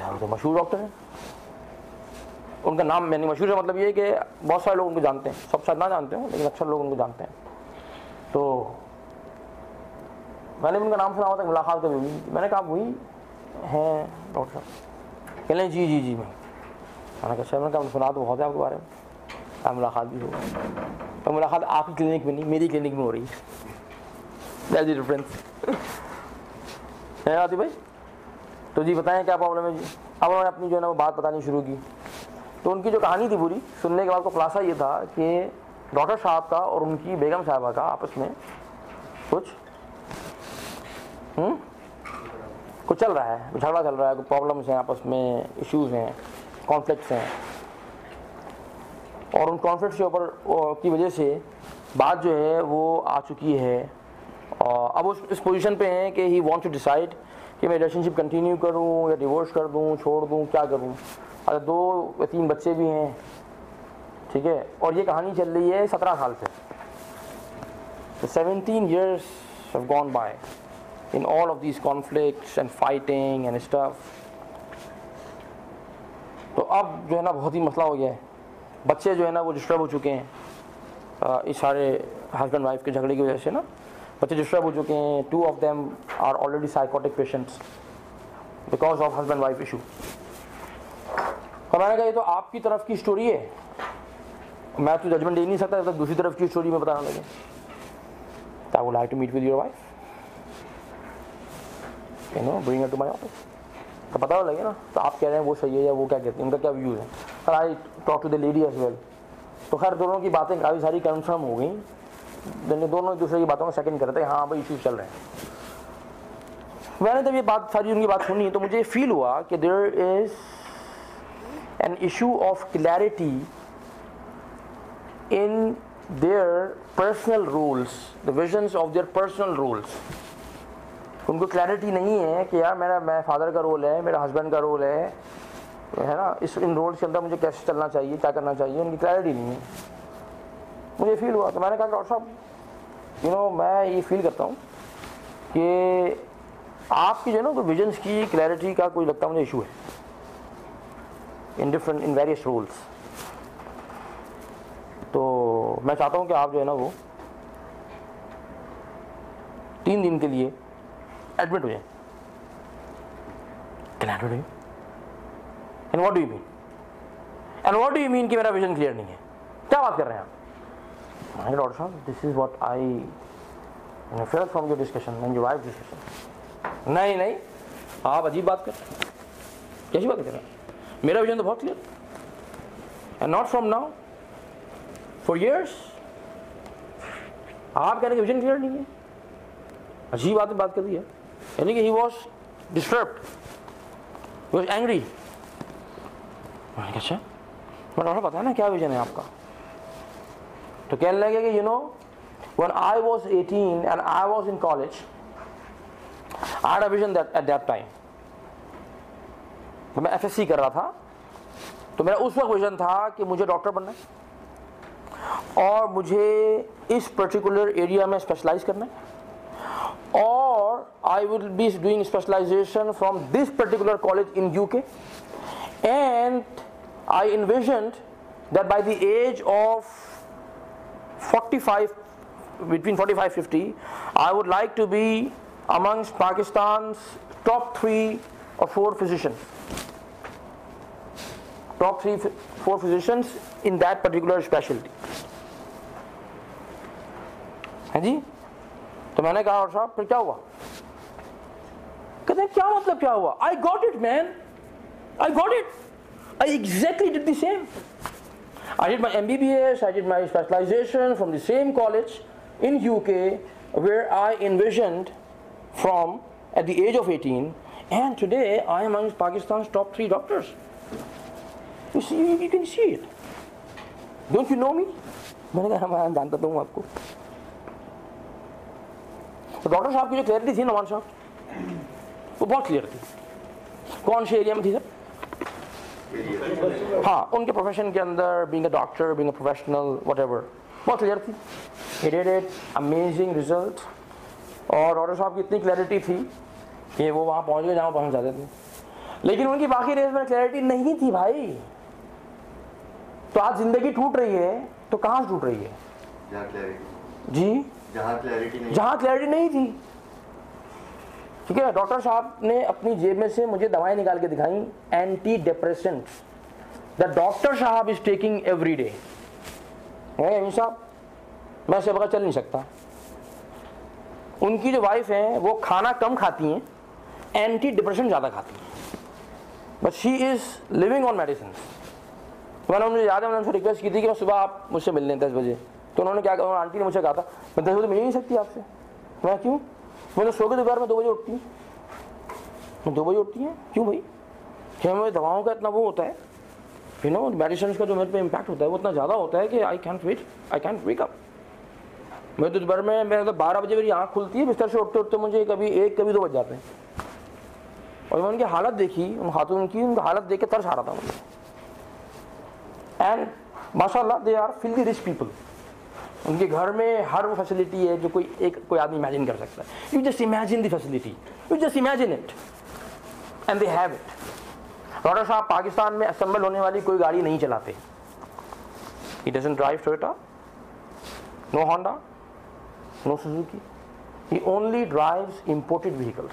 यार तो मशहूर डॉक्टर हैं, उनका नाम मैंने मशहूर है मतलब ये है कि बहुत सारे लोग उनको जानते हैं, सब शायद ना जानते हो लेकिन अक्सर लोग उनको जानते हैं। तो मैंने उनका नाम सुना हुआ था, मुलाकात कभी हुई। मैंने कहा वही हैं डॉक्टर साहब? कहने जी जी जी मैंने कहा मैंने कहा सुना तो बहुत है आपके बारे में, आप मुलाकात भी होगा। तो मुलाकात आपकी क्लिनिक में नहीं, मेरी क्लिनिक में हो रही है। दैट्स द डिफरेंस है आदि भाई। तो जी बताएं क्या प्रॉब्लम है जी। अब उन्होंने अपनी जो है ना वो बात बतानी शुरू की। तो उनकी जो कहानी थी पूरी सुनने के बाद को खुलासा ये था कि डॉक्टर साहब का और उनकी बेगम साहबा का आपस में कुछ चल रहा है, झगड़ा चल रहा है, कुछ प्रॉब्लम्स हैं आपस में, इश्यूज़ हैं, कॉन्फ्लिक्ट्स हैं। और उन कॉन्फ्लिक्ट्स के ऊपर की वजह से बात जो है वो आ चुकी है। और अब उस इस पोजीशन पे हैं कि ही वांट टू डिसाइड कि मैं रिलेशनशिप कंटिन्यू करूं या डिवोर्स कर दूं, छोड़ दूं, क्या करूं। अगर 2 या 3 बच्चे भी हैं, ठीक है, और ये कहानी चल रही है 17 साल से। तो 17 years have gone by in all of these conflicts and fighting and stuff। तो अब जो है ना बहुत ही मसला हो गया है। बच्चे जो है ना वो डिस्टर्ब हो चुके हैं इस सारे हस्बैंड वाइफ के झगड़े की वजह से ना, बच्चे डिस्टर्ब हो चुके हैं। 2 of them are already psychotic patients because of husband wife issue। तो मैंने कहा ये तो आपकी तरफ की स्टोरी है, मैं तो जजमेंट दे नहीं सकता जब तक दूसरी तरफ की स्टोरी में बताना लगे। I would like to meet with your wife, you know, bring her to my office, तो पता लगे ना तो आप कह रहे हैं वो सही है या वो क्या कहते हैं, उनका क्या व्यूज़ है। और I talk to the lady as well. तो खैर दोनों की बातें काफ़ी सारी कंफर्म हो गई, दोनों एक दूसरे की बातों को सेकंड करते हैं, हाँ भाई इश्यूज चल रहे हैं। मैंने जब ये बात सारी उनकी बात सुनी तो मुझे फील हुआ कि there is an issue of clarity in their personal rules, the visions of their personal rules. उनको क्लैरिटी नहीं है कि यार मैं फादर का रोल है, मेरा हस्बैंड का रोल है ना, इन रोल्स के अंदर मुझे कैसे चलना चाहिए, क्या करना चाहिए, उनकी क्लैरिटी नहीं है। मुझे फील हुआ तो मैंने कहा डॉक्टर साहब, यू नो, मैं ये फील करता हूँ कि आपकी जो है ना तो विजन्स की क्लैरिटी का कोई लगता है मुझे इशू है इन वेरियस रोल्स। तो मैं चाहता हूँ कि आप जो है ना वो 3 दिन के लिए एडमिट हो जाए। And what do you mean? And what do you mean कि मेरा विजन क्लियर नहीं है? क्या बात कर रहे हैं आप? मैंने डॉक्टर साहब, this is what I felt from your discussion and your wife discussion. नहीं, आप अजीब बात कर, कैसी बात कर रहे हैं? मेरा विजन तो बहुत clear, and not from now, for years. आप कह रहे हैं विजन क्लियर नहीं है, अजीब बात कर दी है। यानी कि he was disturbed, he was angry. अच्छा, मैं डॉक्टर पता है ना क्या विजन है आपका? तो कहने लगे कि you know, when I was 18 and I was in college, I had a vision that at that time, मैं FSC कर रहा था तो मेरा उस वक्त विजन था कि मुझे डॉक्टर बनना है और मुझे इस पर्टिकुलर एरिया में स्पेशलाइज करना है, और I will be doing specialization from this particular college in UK, and I envisioned that by the age of 45, between 45-50, I would like to be amongst Pakistan's top 3 or 4 physicians. Top 3-4 physicians in that particular specialty. है जी? तो मैंने कहा और साहब फिर क्या हुआ? कहते हैं क्या मतलब क्या हुआ? I got it, man. I got it. I exactly did the same. I did my MBBS, I did my specialization from the same college in UK where I envisioned from at the age of 18, and today I am amongst Pakistan's top 3 doctors. You see, you can see it. Don't you know me? मैंने कहा मैं जानता तो हूँ आपको। तो doctor साहब की जो क्लैरिटी थी नवान साहब, वो बहुत क्लियर थी। कौन से एरिया में थी सर? हाँ, उनके प्रोफेशन के अंदर, being a doctor, being a professional, whatever, बहुत क्लियर थी। He did it, amazing result। और डॉक्टर साहब की इतनी क्लैरिटी थी कि वो वहाँ पहुँच गए जहाँ पहुँच जाते थे, लेकिन उनकी बाकी रेस में क्लैरिटी नहीं थी भाई। तो आज जिंदगी टूट रही है तो कहाँ से टूट रही है? जहाँ क्लैरिटी जी, जहाँ क्लैरिटी नहीं थी। ठीक है, डॉक्टर साहब ने अपनी जेब में से मुझे दवाएं निकाल के दिखाई, एंटी डिप्रेसेंट्स, द डॉक्टर साहब इज टेकिंग एवरी डे। साहब मैं ऐसे बगैर चल नहीं सकता। उनकी जो वाइफ है वो खाना कम खाती हैं, एंटी डिप्रेशन ज़्यादा खाती हैं, but she is living on medicine. मैंने मुझे याद है, मैंने उनसे रिक्वेस्ट की थी कि मैं सुबह आप मुझसे मिल लें 10 बजे। तो उन्होंने क्या कहा, आंटी ने मुझे कहा था मैं 10 बजे मिल ही नहीं सकती आपसे। मैं क्यों? मैंने सो के दोपहर में 2 बजे उठती हूँ। मैं 2 बजे उठती हैं क्यों भाई? क्या मेरी दवाओं का इतना वो होता है, यू नो, मेडिसिन का जो मेरे पे इम्पैक्ट होता है वो इतना ज़्यादा होता है कि आई कैंट वेक अप। मैं तो दोपहर में, मैं तो 12 बजे मेरी आँख खुलती है, बिस्तर से उठते उठते मुझे कभी 1 कभी 2 बज जाते हैं। और मैं उनकी हालत देखी, उन खातून की, उनकी हालत देख के तरस आ रहा था मुझे। एंड माशाल्लाह they are filthy rich people. उनके घर में हर वो फैसिलिटी है जो कोई आदमी इमेजिन कर सकता है। You just imagine the facility, you just imagine it, and they have it. Doctor साहब पाकिस्तान में असेंबल होने वाली कोई गाड़ी नहीं चलाते। He doesn't drive Toyota, no Honda, no Suzuki, he only drives imported vehicles.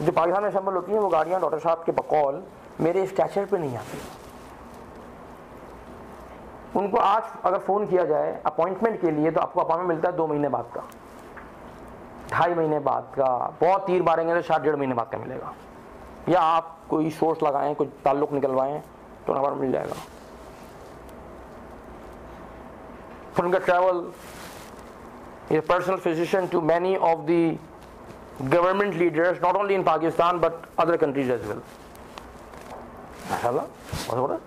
जो पाकिस्तान में असेंबल होती हैं वो गाड़ियाँ डॉक्टर साहब के बकौल मेरे स्टैचर पे नहीं आती। उनको आज अगर फ़ोन किया जाए अपॉइंटमेंट के लिए तो आपको अपॉइंटमेंट मिलता है 2 महीने बाद का, 2.5 महीने बाद का, बहुत तीर मारेंगे तो शायद 1.5 महीने बाद का मिलेगा, या आप कोई सोर्स लगाएं, कोई ताल्लुक निकलवाएं तो नंबर मिल जाएगा। फिर उनका ट्रैवल, ये personal physician to many of the government leaders not only in Pakistan but other countries as well. माशाल्लाह, बहुत बड़ा,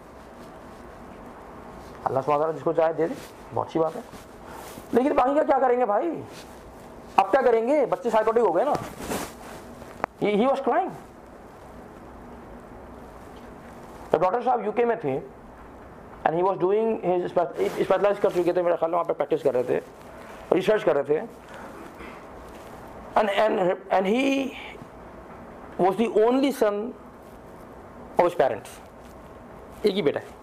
अल्लाह सुब्हानहू जिसको चाहे दे दे, बहुत अच्छी बात है। लेकिन बाकी का क्या करेंगे भाई, अब क्या करेंगे, बच्चे साइकोटिक हो गए ना। He was crying. तो डॉक्टर साहब यूके में थे and he was doing his specialise कर चुके थे, मेरे ख्याल में वहाँ पे प्रैक्टिस कर रहे थे, रिसर्च कर रहे थे, and he was the only son of his parents. एक ही बेटा है।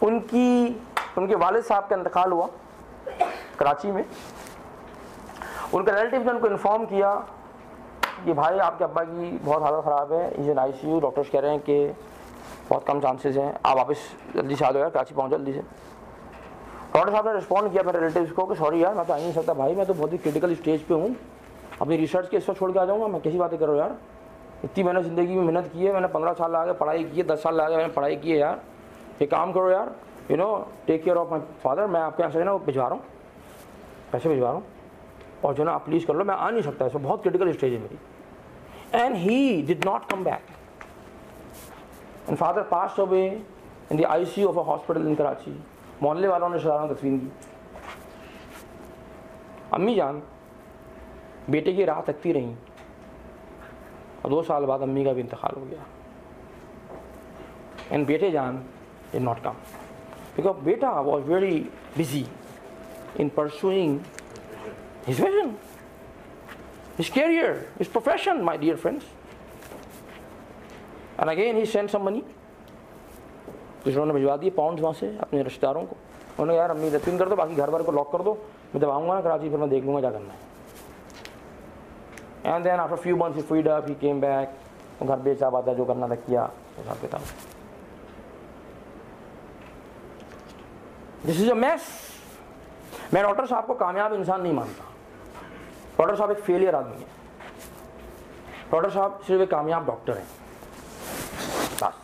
उनके वालिद साहब का इंतकाल हुआ कराची में। उनके रिलेटिव ने उनको इन्फॉर्म किया कि भाई आपके अब्बा की बहुत हालत ख़राब है, इज इन ICU, डॉक्टर्स कह रहे हैं कि बहुत कम चांसेस हैं, आप वापस जल्दी से आ जाओ यार, कराची पहुँच जल्दी से। डॉक्टर साहब ने रिस्पॉन्ड किया मेरे रिलेटिव्स को कि सॉरी यार, मैं तो आ नहीं सकता भाई, मैं तो बहुत ही क्रिटिकल स्टेज पे हूँ, अपनी रिसर्च के इस वक्त छोड़ के आ जाऊँगा, मैं कैसी बातें करो यार, इतनी मैंने ज़िंदगी में मेहनत की है, मैंने 15 साल आगे पढ़ाई की है, 10 साल आगे मैंने पढ़ाई की है यार, ये काम करो यार, you know take care of my father, मैं आपके यहाँ से ना वो भिजवा रहा हूँ, पैसे भिजवा रहा हूँ, और जो ना आप प्लीज़ कर लो, मैं आ नहीं सकता, इसमें बहुत क्रिटिकल स्टेज है मेरी। And he did not come back and father passed away in the ICU of a hospital in Karachi. मोहल्ले वालों ने शरारत तस्वीर की। अम्मी जान बेटे की राह तकती रहीं और 2 साल बाद अम्मी का भी इंतकाल हो गया। एंड बेटे जान did not come because beta was very busy in pursuing his vision, his career, his profession, my dear friends. And again he sent some money, कुछ उन्होंने भिजवा दिए पाउंड्स वहाँ से अपने रिश्तेदारों को। उन्होंने यार अम्मी रतीन कर दो, बाकी घर बार को लॉक कर दो, मैं जब आऊँगा ना कराची फिर मैं देख लूँगा क्या करना है। And then after few months he freed up, he came back, घर बेचा बाता जो करना था किया, हिसाब किताब। This is a mess. मैं डॉक्टर साहब को कामयाब इंसान नहीं मानता। डॉक्टर साहब एक फेलियर आदमी है। डॉक्टर साहब सिर्फ एक कामयाब डॉक्टर हैं, बस,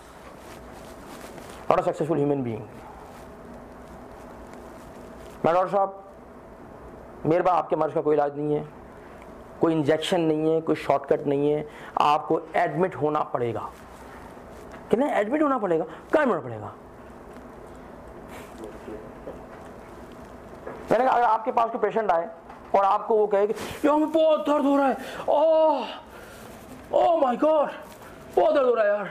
not a successful human being. मैं डॉक्टर साहब, मेरे पास आपके मर्ज का कोई इलाज नहीं है, कोई इंजेक्शन नहीं है, कोई शॉर्टकट नहीं है, आपको एडमिट होना पड़ेगा। कितना एडमिट होना पड़ेगा, क्या होना पड़ेगा? मैंने कहा अगर आपके पास कोई पेशेंट आए और आपको वो कहे कि यार हमें बहुत दर्द हो रहा है, ओह माय गॉड बहुत दर्द हो रहा है यार,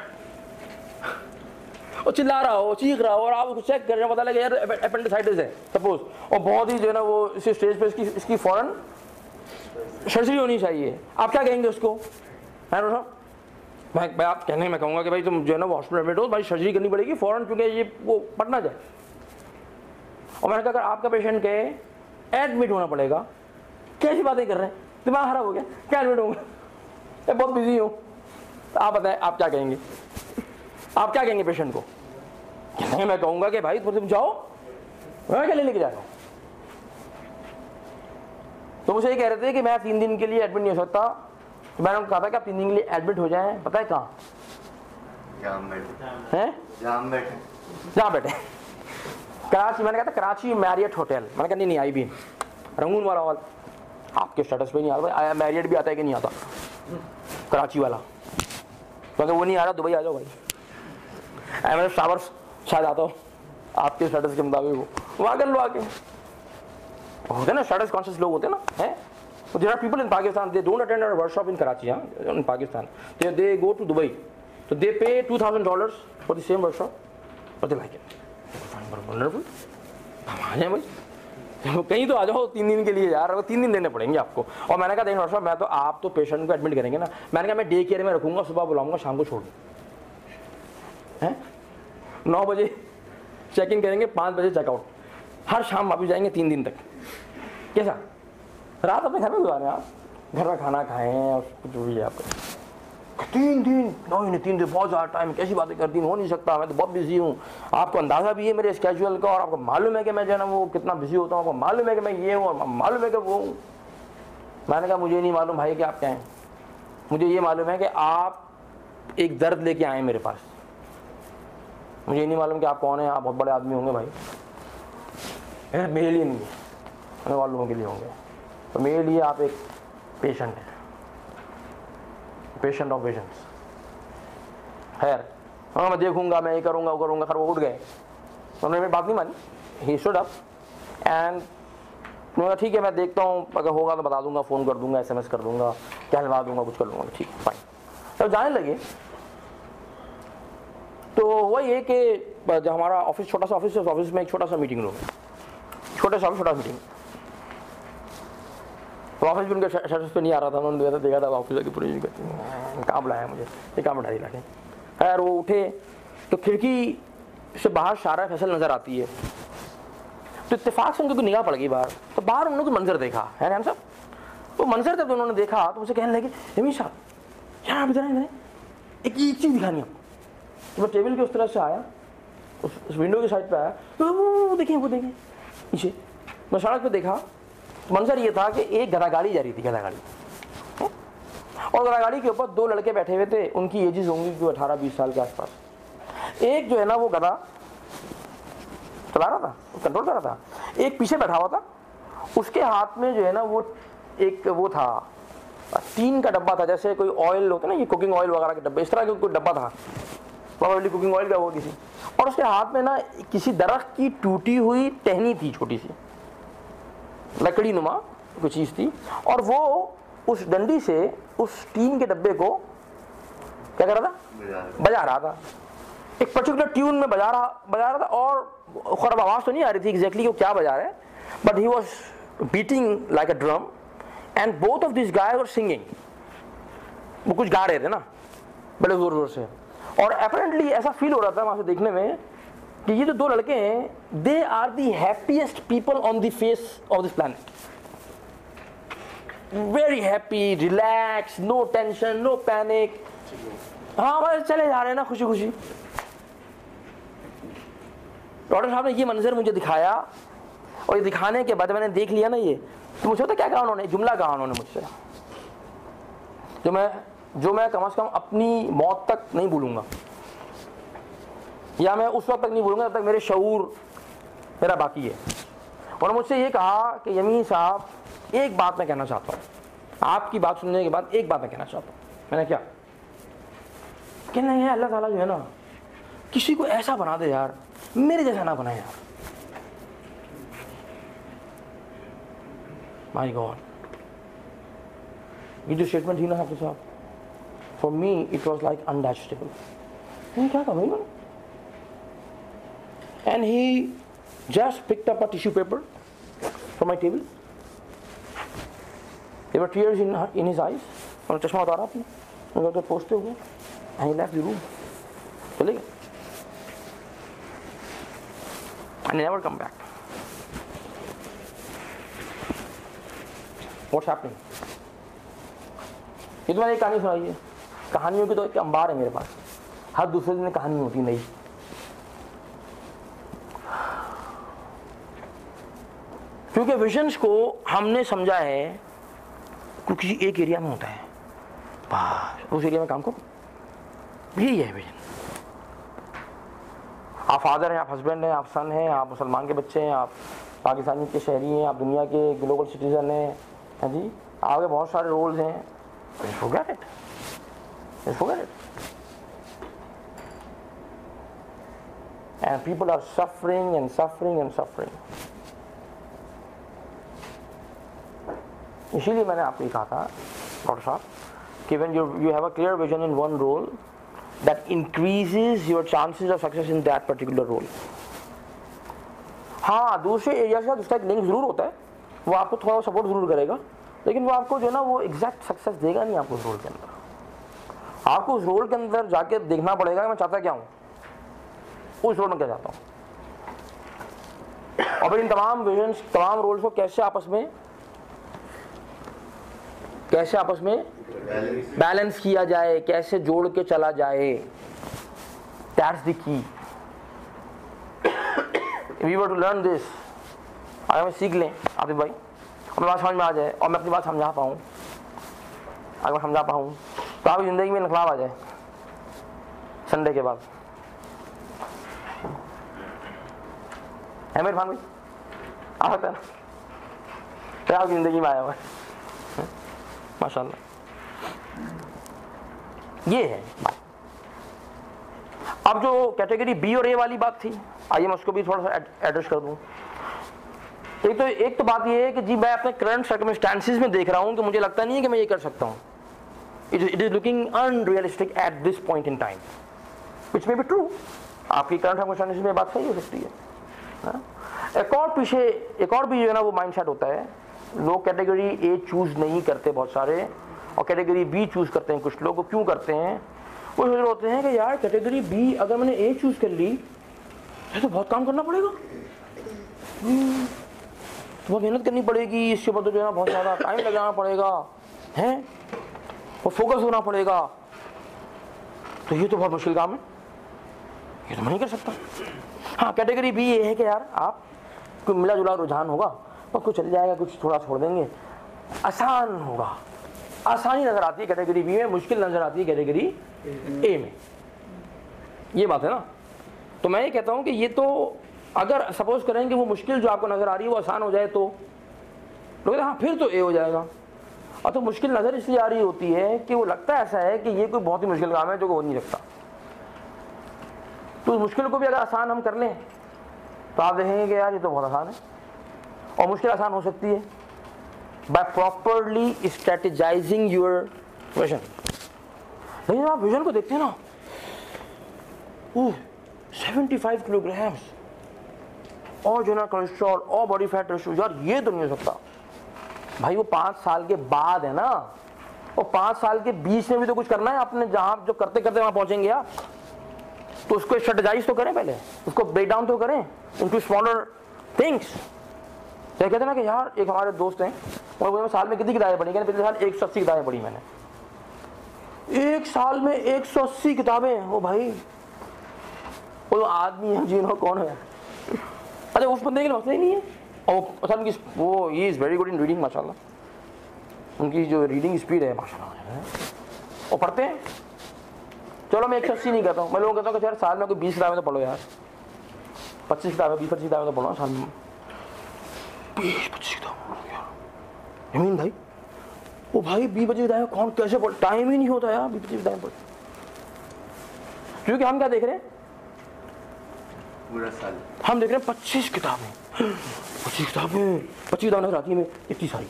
और चिल्ला रहा हो, चीख रहा हो, और आप उसको चेक कर रहे हो, पता लगे यार अपेंडिसाइटिस है सपोज, और बहुत ही जो है ना वो इसी स्टेज पे इसकी फौरन सर्जरी होनी चाहिए, आप क्या कहेंगे उसको? है ना भाई आप कहने मैं कहूँगा कि भाई तुम जो है ना वो हॉस्पिटल एडमिट हो, भाई सर्जरी करनी पड़ेगी फ़ौरन, क्योंकि ये वो पट ना जाए। और मैंने कहा अगर आपका पेशेंट कहे एडमिट होना पड़ेगा, कैसी बातें कर रहे हैं, दिमाग खराब हो गया, क्या एडमिट होगा, मैं बहुत बिजी हूँ। तो आप बताएं आप क्या कहेंगे? आप क्या कहेंगे पेशेंट को? कहने मैं कहूँगा कि भाई तुम जाओ, मैं क्या लेके जा रहा हूँ। तो मुझे ये कह रहे थे कि मैं 3 दिन के लिए एडमिट नहीं हो सकता, तो मैंने उनको कहा था कि आप 3 दिन के लिए एडमिट हो जाएं, पता है कहाँ? जहाँ बैठे कराची। मैंने कहा था कराची मैरियट होटल, मैंने कहा नहीं आई भी रंगून वाला हॉल, आपके स्टेटस पे नहीं आ रहा भाई, मैरियट भी आता है कि नहीं आता कराची वाला, तो अगर वो नहीं आ रहा दुबई आ जाओ भाई, मैं शावर शायद आता हो आपके स्टेटस के मुताबिक हो, वहाँ कर लो आके। होते ना स्टेटस कॉन्शियस लोग होते ना, है there are people in Pakistan they don't attend our workshop in Karachi, in Pakistan they go to Dubai, तो they pay $2,000 for the same workshop, but they like it. Wonderful, हम आ जाए भाई, कहीं तो आ जाओ 3 दिन के लिए यार, 3 दिन देने पड़ेंगे आपको। और मैंने कहा देखो मैं तो आप तो पेशेंट को एडमिट करेंगे ना, मैंने कहा मैं डे केयर में रखूंगा, सुबह बुलाऊंगा शाम को छोड़ दूँ, हैं 9 बजे चेक इन करेंगे, 5 बजे चेकआउट, हर शाम वापस जाएंगे 3 दिन तक। कैसा? रात अपने घर में गुजारें आप, घर में खाना खाएं और जो भी है आपको 3 दिन, नहीं 3 दिन बहुत ज़्यादा टाइम, कैसी बातें करती हूँ, हो नहीं सकता, मैं तो बहुत बिजी हूँ। आपको अंदाज़ा भी है मेरे स्केड्यूल का, और आपको मालूम है कि मैं जो है ना वो कितना बिजी होता हूँ, आपको मालूम है कि मैं ये हूँ और मालूम है कि वो हूँ। मैंने कहा मुझे नहीं मालूम भाई कि आप क्या हैं, मुझे ये मालूम है कि आप एक दर्द लेके आए मेरे पास। मुझे नहीं मालूम कि आप कौन हैं, आप बहुत बड़े आदमी होंगे भाई, मेरे लिए नहीं है, आने वाले लोगों के लिए होंगे। तो मेरे लिए आप एक पेशेंट हैं, पेशेंट ऑफ पेशेंट्स। खैर, हाँ मैं देखूंगा, मैं ये करूंगा, वो करूंगा। खैर वो उठ गए, उन्होंने मेरी बात नहीं मानी। ही स्टूड अप एंड मैं ठीक है, मैं देखता हूँ, अगर होगा तो बता दूंगा, फ़ोन कर दूंगा, SMS कर दूंगा, कहलवा दूंगा, कुछ कर लूँगा। ठीक है फाइन। तब जाने लगे तो वही है कि जब हमारा ऑफिस छोटा सा ऑफिस है, ऑफिस में एक छोटा सा मीटिंग रूम है, छोटा मीटिंग। तो ऑफिस भी उनके शर्ट पे नहीं आ रहा था, उन्होंने देखा था ऑफिस की पूरी काम बुलाया मुझे, ये काम उठा दिला। खैर वो उठे तो खिड़की से बाहर शारा फैसल नज़र आती है, तो इत्तेफाक से उनको निगाह पड़ गई बाहर। तो बाहर उन्होंने कोई मंजर देखा है ना साहब, वो मंजर जब उन्होंने देखा तो मुझे कहने लगे जमीन साहब यार आप इधर मैंने एक चीज़ दिखानी है। तो मैं टेबल के उस तरफ से आया, उस विंडो की साइड पे आया, तो वो देखें पीछे मैं सड़क पे देखा। मंजर ये था कि एक गधा गाड़ी जा रही थी, गधा गाड़ी, और गधा गाड़ी के ऊपर 2 लड़के बैठे हुए थे, उनकी एजेस होंगी जो 18-20 साल के आसपास। एक जो है ना वो गधा चला रहा था, कंट्रोल कर रहा था, एक पीछे बैठा हुआ था, उसके हाथ में जो है ना वो एक वो था, टीन का डब्बा था, जैसे कोई ऑयल होता है ना, ये कुकिंग ऑयल वगैरह के डब्बे, इस तरह का कोई डब्बा था, प्रोबेबली कुकिंग ऑयल का वो किसी। और उसके हाथ में ना किसी दरख्त की टूटी हुई टहनी थी, छोटी सी लकड़ी नुमा कोई चीज़ थी, और वो उस डंडी से उस टीन के डब्बे को क्या कर रहा था, बजा रहा था। एक पर्टिकुलर ट्यून में बजा रहा था, और खराब आवाज़ तो नहीं आ रही थी एग्जैक्टली वो क्या बजा रहा है, but he was beating like a drum and both of this guy were singing. वो कुछ गा रहे थे ना बड़े जोर जोर से, और अपेरेंटली ऐसा फील हो रहा था वहाँ से देखने में कि ये जो 2 लड़के हैं, they are the happiest people on the face of this planet. Very happy, relax, no tension, no panic. हाँ बस चले जा रहे हैं ना खुशी खुशी। डॉक्टर साहब ने ये मंजर मुझे दिखाया, और ये दिखाने के बाद मैंने देख लिया ना ये, तो मुझे पता क्या कहा उन्होंने, जुमला कहा उन्होंने मुझसे, जो मैं कम से कम अपनी मौत तक नहीं भूलूंगा, या मैं उस वक्त तक नहीं भूलूंगा जब तक मेरे शऊर मेरा बाकी है। उन्होंने मुझसे ये कहा कि यमीन साहब एक बात मैं कहना चाहता हूँ, आपकी बात सुनने के बाद एक बात मैं कहना चाहता हूँ। मैंने क्या कहना है, अल्लाह ताला जो है ना किसी को ऐसा बना दे यार, मेरे जैसा ना बनाए यार। माय गॉड, ये जो स्टेटमेंट थी ना हाफिज साहब, for me it was like undigestible. क्या कहा भाई, and he just picked up a tissue paper from my table. There were tears in his eyes. और चश्मा उतारा आपने, उनका तो पोछते हुए, and he left the room. चले गए, and he never come back. What's happening? ये तो मैंने एक कहानी सुनाई है, कहानियों की तो एक अंबार है मेरे पास, हर दूसरे दिन कहानी होती नहीं। क्योंकि विजन्स को हमने समझा है कि किसी एक एरिया में होता है, बस उस एरिया में काम करो, यही है विजन। आप फादर हैं, आप हस्बैंड हैं, आप सन हैं, आप मुसलमान के बच्चे हैं, आप पाकिस्तानी के शहरी हैं, आप दुनिया के ग्लोबल सिटीजन हैं, हाँ जी, आपके बहुत सारे रोल्स हैं। forget it. And people are suffering and suffering and suffering. इसीलिए मैंने आपको कहा था डॉक्टर साहब कि when you have a clear vision in one role, that increases your chances of success in that particular role. हाँ, दूसरे एरिया से उसका एक लिंक जरूर होता है, वो आपको थोड़ा सपोर्ट जरूर करेगा, लेकिन वो आपको जो है ना वो एग्जैक्ट सक्सेस देगा नहीं आपको उस रोल के अंदर। आपको उस रोल के अंदर जाके देखना पड़ेगा कि मैं चाहता क्या हूँ, उस रोल में क्या चाहता हूँ, और फिर इन तमाम विजन्स, तमाम रोल्स को कैसे आपस में बैलेंस किया जाए, कैसे जोड़ के चला जाए, that's the key. We were to learn this, अगर हम सीख लें आतिफ भाई, अपनी बात समझ में आ जाए और मैं अपनी बात समझा पाऊँ, अगर मैं समझा पाऊँ तो आपकी ज़िंदगी में इनकलाब आ जाए संडे के बाद। है मेरे भाई, आ सकता है ना, तो आपकी ज़िंदगी में आया हुआ है माशाल्लाह। ये है बात। अब जो कैटेगरी बी और ए वाली बात थी, आइए मैं उसको भी थोड़ा सा एड्रेस कर दूं। एक तो बात ये है कि जी मैं अपने करंट सर्कमस्टेंसेस में देख रहा हूं कि मुझे लगता नहीं है कि मैं ये कर सकता हूं। It is looking unrealistic at this point in time, which may be true. आपकी करंट सर्कमस्टेंसेस में बात सही हो सकती है। एक और भी जो है ना वो माइंडसेट होता है, लोग कैटेगरी ए चूज नहीं करते बहुत सारे, और कैटेगरी बी चूज करते हैं कुछ लोग। वो क्यों करते हैं? वो सोच रहे होते हैं कि यार कैटेगरी बी अगर मैंने ए चूज कर ली तो बहुत काम करना पड़ेगा, तो बहुत मेहनत करनी पड़ेगी, इसके ऊपर तो जो है ना बहुत ज़्यादा टाइम लगाना पड़ेगा है, और फोकस होना पड़ेगा, तो ये तो बहुत मुश्किल काम है, ये तो मैं नहीं कर सकता। हाँ, कैटेगरी बी ये है कि यार आप कोई मिला जुला रुझान होगा और कुछ चल जाएगा, कुछ थोड़ा छोड़ देंगे, आसान होगा। आसानी नजर आती है कैटेगरी बी में, मुश्किल नजर आती है कैटेगरी ए में। ये बात है ना। तो मैं ये कहता हूं कि ये तो अगर सपोज करें कि वो मुश्किल जो आपको नजर आ रही है वो आसान हो जाए तो लोग हाँ फिर तो ए हो जाएगा। और तो मुश्किल नजर इसलिए आ रही होती है कि वो लगता है ऐसा है कि ये कोई बहुत ही मुश्किल काम है जो हो नहीं सकता। तो उस मुश्किल को भी अगर आसान हम कर लें तो आप देखेंगे कि यार ये तो बहुत आसान है, और मुश्किल आसान हो सकती है by properly strategizing your vision। लेकिन आप विजन को देखते हैं ना, 75 किलोग्राम और जो ना कोलेस्ट्रॉल और बॉडी फैट रेशियो, यार ये तो नहीं हो सकता भाई। वो 5 साल के बाद है ना, और 5 साल के बीच में भी तो कुछ करना है आपने, जहां जो करते करते वहां पहुंचेंगे आप, तो उसको स्ट्रेटेजाइज तो करें, पहले उसको ब्रेक डाउन तो करें इनटू स्मॉलर थिंग्स। क्या कहते हैं ना कि यार एक हमारे दोस्त हैं, और साल में कितनी किताबें पढ़ी? पिछले साल 180 किताबें पढ़ी मैंने। एक साल में 180 किताबें। वो भाई वो आदमी है जीनो कौन है? अच्छा, उस बंदे के लिए मसला ही नहीं है। और असल में वो he is very good in reading माशाल्लाह। उनकी जो रीडिंग स्पीड है माशाल्लाह, वो पढ़ते हैं। चलो मैं 180 नहीं कहता हूँ, मैं लोगों कहता हूँ कि यार साल में कोई 20 किताबें तो पढ़ो यार, 25 किताबें 20-25 किताबें तो पढ़ो साल में। 20-25 किताबें यमीन भाई, वो भाई 20-25 किताबें कौन कैसे पढ़, टाइम ही नहीं होता यार 20-25 किताबें पढ़। क्योंकि हम क्या देख रहे हैं पूरा साल, हम देख रहे हैं 25 किताबें 25 किताबें नजर आती है इतनी सारी,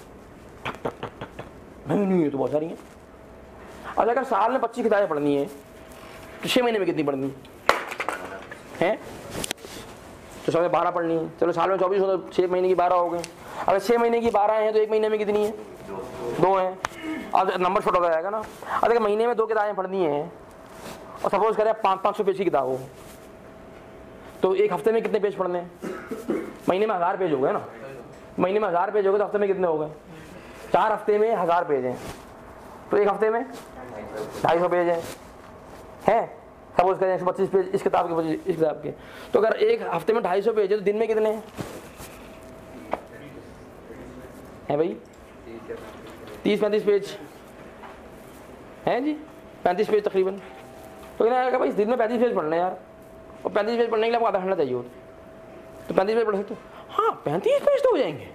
टक टक टक टक टक। नहीं, ये तो बहुत सारी हैं। अच्छा, अगर साल में 25 किताबें पढ़नी है तो 6 महीने में कितनी पढ़नी है? तो साल में 12 पढ़नी है। चलो साल में 24 हो तो 6 महीने की 12 हो गए। अगर 6 महीने की 12 हैं तो 1 महीने में कितनी है? 2 हैं। अब नंबर छोटा हो जाएगा ना। अगर महीने में 2 किताबें पढ़नी है और सपोज करें 500 पेज की किताब हो, तो एक हफ्ते में कितने पेज पढ़ने हैं? महीने में 1000 पेज हो गए ना। महीने में 1000 पेज हो गए तो हफ्ते में कितने हो गए? 4 हफ्ते में 1000 पेज हैं, तो एक हफ्ते में 250 पेज हैं। सपोज करें 125 पेज इस किताब के, 25 इस किताब के। तो अगर एक हफ्ते में 250 पेज है तो दिन में कितने हैं भाई? 30-35 पेज हैं जी, 35 पेज तकरीबन। तो क्या भाई दिन में 35 पेज पढ़ना है यार, और 35 पेज पढ़ने के लिए आपको आधा घंटा चाहिए होता, तो 35 पेज पढ़ सकते हो? हाँ 35 पेज तो हो जाएंगे,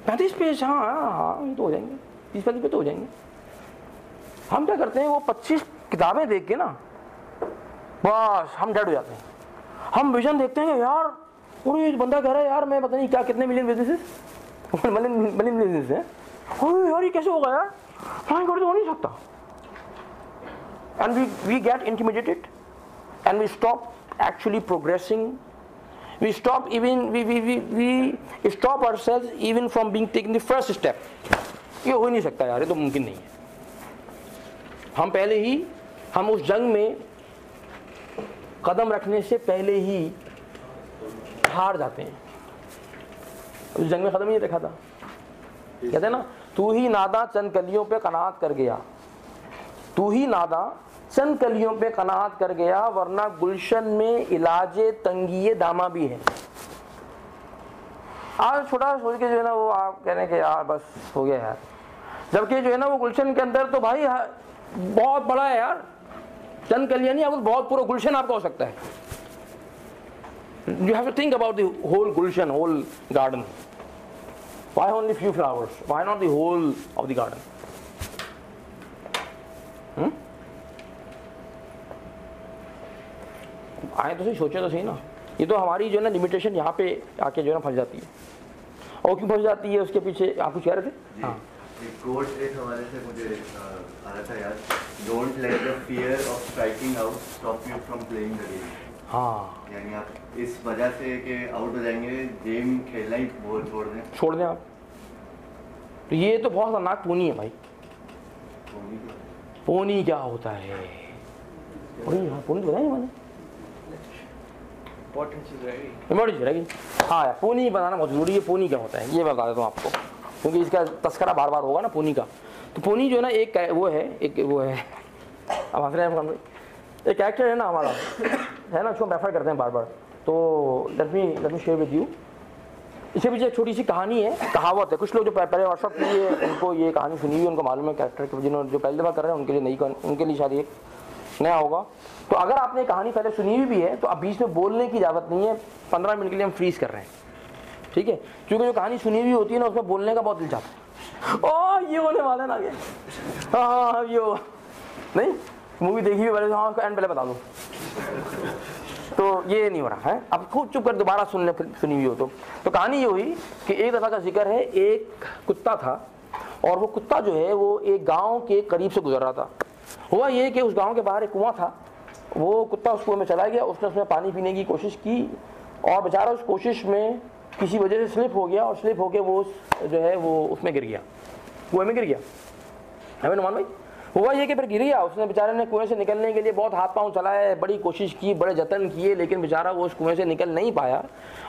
35 पेज हाँ ये तो हो जाएंगे, 30-35 पेज तो हो जाएंगे। हम क्या करते हैं, वो 25 किताबें देख के ना बस हम डेड हो जाते हैं। हम विजन देखते हैं यार, ये बंदा कह रहा है यार मैं पता नहीं क्या कितने मिलियन बिजनेसेस मिलियन बिजनेस है, यार ये कैसे होगा यार, माय गॉड, तो हो नहीं सकता। And we get intimidated and we stop actually progressing. We stop ourselves even from being taking the first step. ये हो ही नहीं सकता यार, ये तो मुमकिन नहीं है। हम पहले ही हम उस जंग में कदम रखने से पहले ही हार जाते हैं। उस जंग में कदम ही नहीं रखा था। कहते हैं ना तू ही नादा चंद कलियों पे कनात कर गया, तू ही नादा चंद कलियों पे कनात कर गया, वरना गुलशन में इलाजे तंगिए दामा भी है। आज छोटा सोच के जो है ना वो आप कह रहे हैं कि यार बस हो गया यार, जबकि जो है ना वो गुलशन के अंदर तो भाई बहुत बड़ा है यार, चंद कलियां नहीं, आपको बहुत पूरा गुलशन आपका हो सकता है। You have to think about the whole gulshan, whole garden. Why only few flowers? Why not the whole of the garden? आए तो सही, सोचे तो सही ना। ये तो हमारी जो है ना लिमिटेशन यहाँ पे आके जो है ना फंस जाती है। और क्यों फंस जाती है उसके पीछे आप कुछ कह रहे थे? हाँ, कोट एक हवाले से मुझे आ रहा था यार, don't let the fear of striking out stop you from playing the game. हाँ, यानी आप इस वजह से कि आउट हो जाएंगे, गेम खेलना ही छोड़ दें आप। तो ये तो बहुत खतरनाक पूनी है भाई। पूनी क्या होता है? पूनी तो बताइए मैंने, इम्पोर्टेंट रहेगी। हाँ यार, पूनी बनाना बहुत जरूरी है। पूनी क्या होता है ये बता देता हूँ आपको, क्योंकि इसका तस्करा बार बार होगा ना पूनी का। तो पूनी जो है ना एक वो है, अब हंस रहे हैं, एक कैरेक्टर है ना हमारा, है ना, उसको हम रेफर करते हैं बार बार। तो let me share with you. इसके पीछे एक छोटी सी कहानी है, कहावत है। कुछ लोग जो पहले वर्कशॉप किए उनको ये कहानी सुनी हुई, उनको मालूम है कैरेक्टर के, जिन्होंने जो पहली दफ़ा कर रहे हैं उनके लिए नहीं, उनके लिए शायद एक नया होगा। तो अगर आपने कहानी पहले सुनी हुई भी है तो अब बीच में बोलने की इजाज़त नहीं है। 15 मिनट के लिए हम फ्रीज कर रहे हैं, ठीक है? क्योंकि जो कहानी सुनी हुई होती है ना उसमें बोलने का बहुत दिल चाहता है। ओह ये होने वाला ना, हाँ ये होगा नहीं, मूवी देखी हुई पहले, हाँ उसको एंड पहले बता दो, तो ये नहीं हो रहा है। अब खूब चुप कर दोबारा सुनी हुई हो तो कहानी ये हुई कि एक दफ़ा का जिक्र है, एक कुत्ता था और वो कुत्ता जो है वो एक गांव के करीब से गुजर रहा था। हुआ ये कि उस गांव के बाहर एक कुआं था, वो कुत्ता उस कुएं में चला गया, उसने उसमें पानी पीने की कोशिश की और बेचारा उस कोशिश में किसी वजह से स्लिप हो गया और स्लिप होकर वो जो है वो उसमें गिर गया, कुएं में गिर गया। है नुमान भाई, हुआ ये कि फिर गिर गया, उसने बेचारे ने कुएं से निकलने के लिए बहुत हाथ पांव चलाए, बड़ी कोशिश की, बड़े जतन किए, लेकिन बेचारा वो उस कुएं से निकल नहीं पाया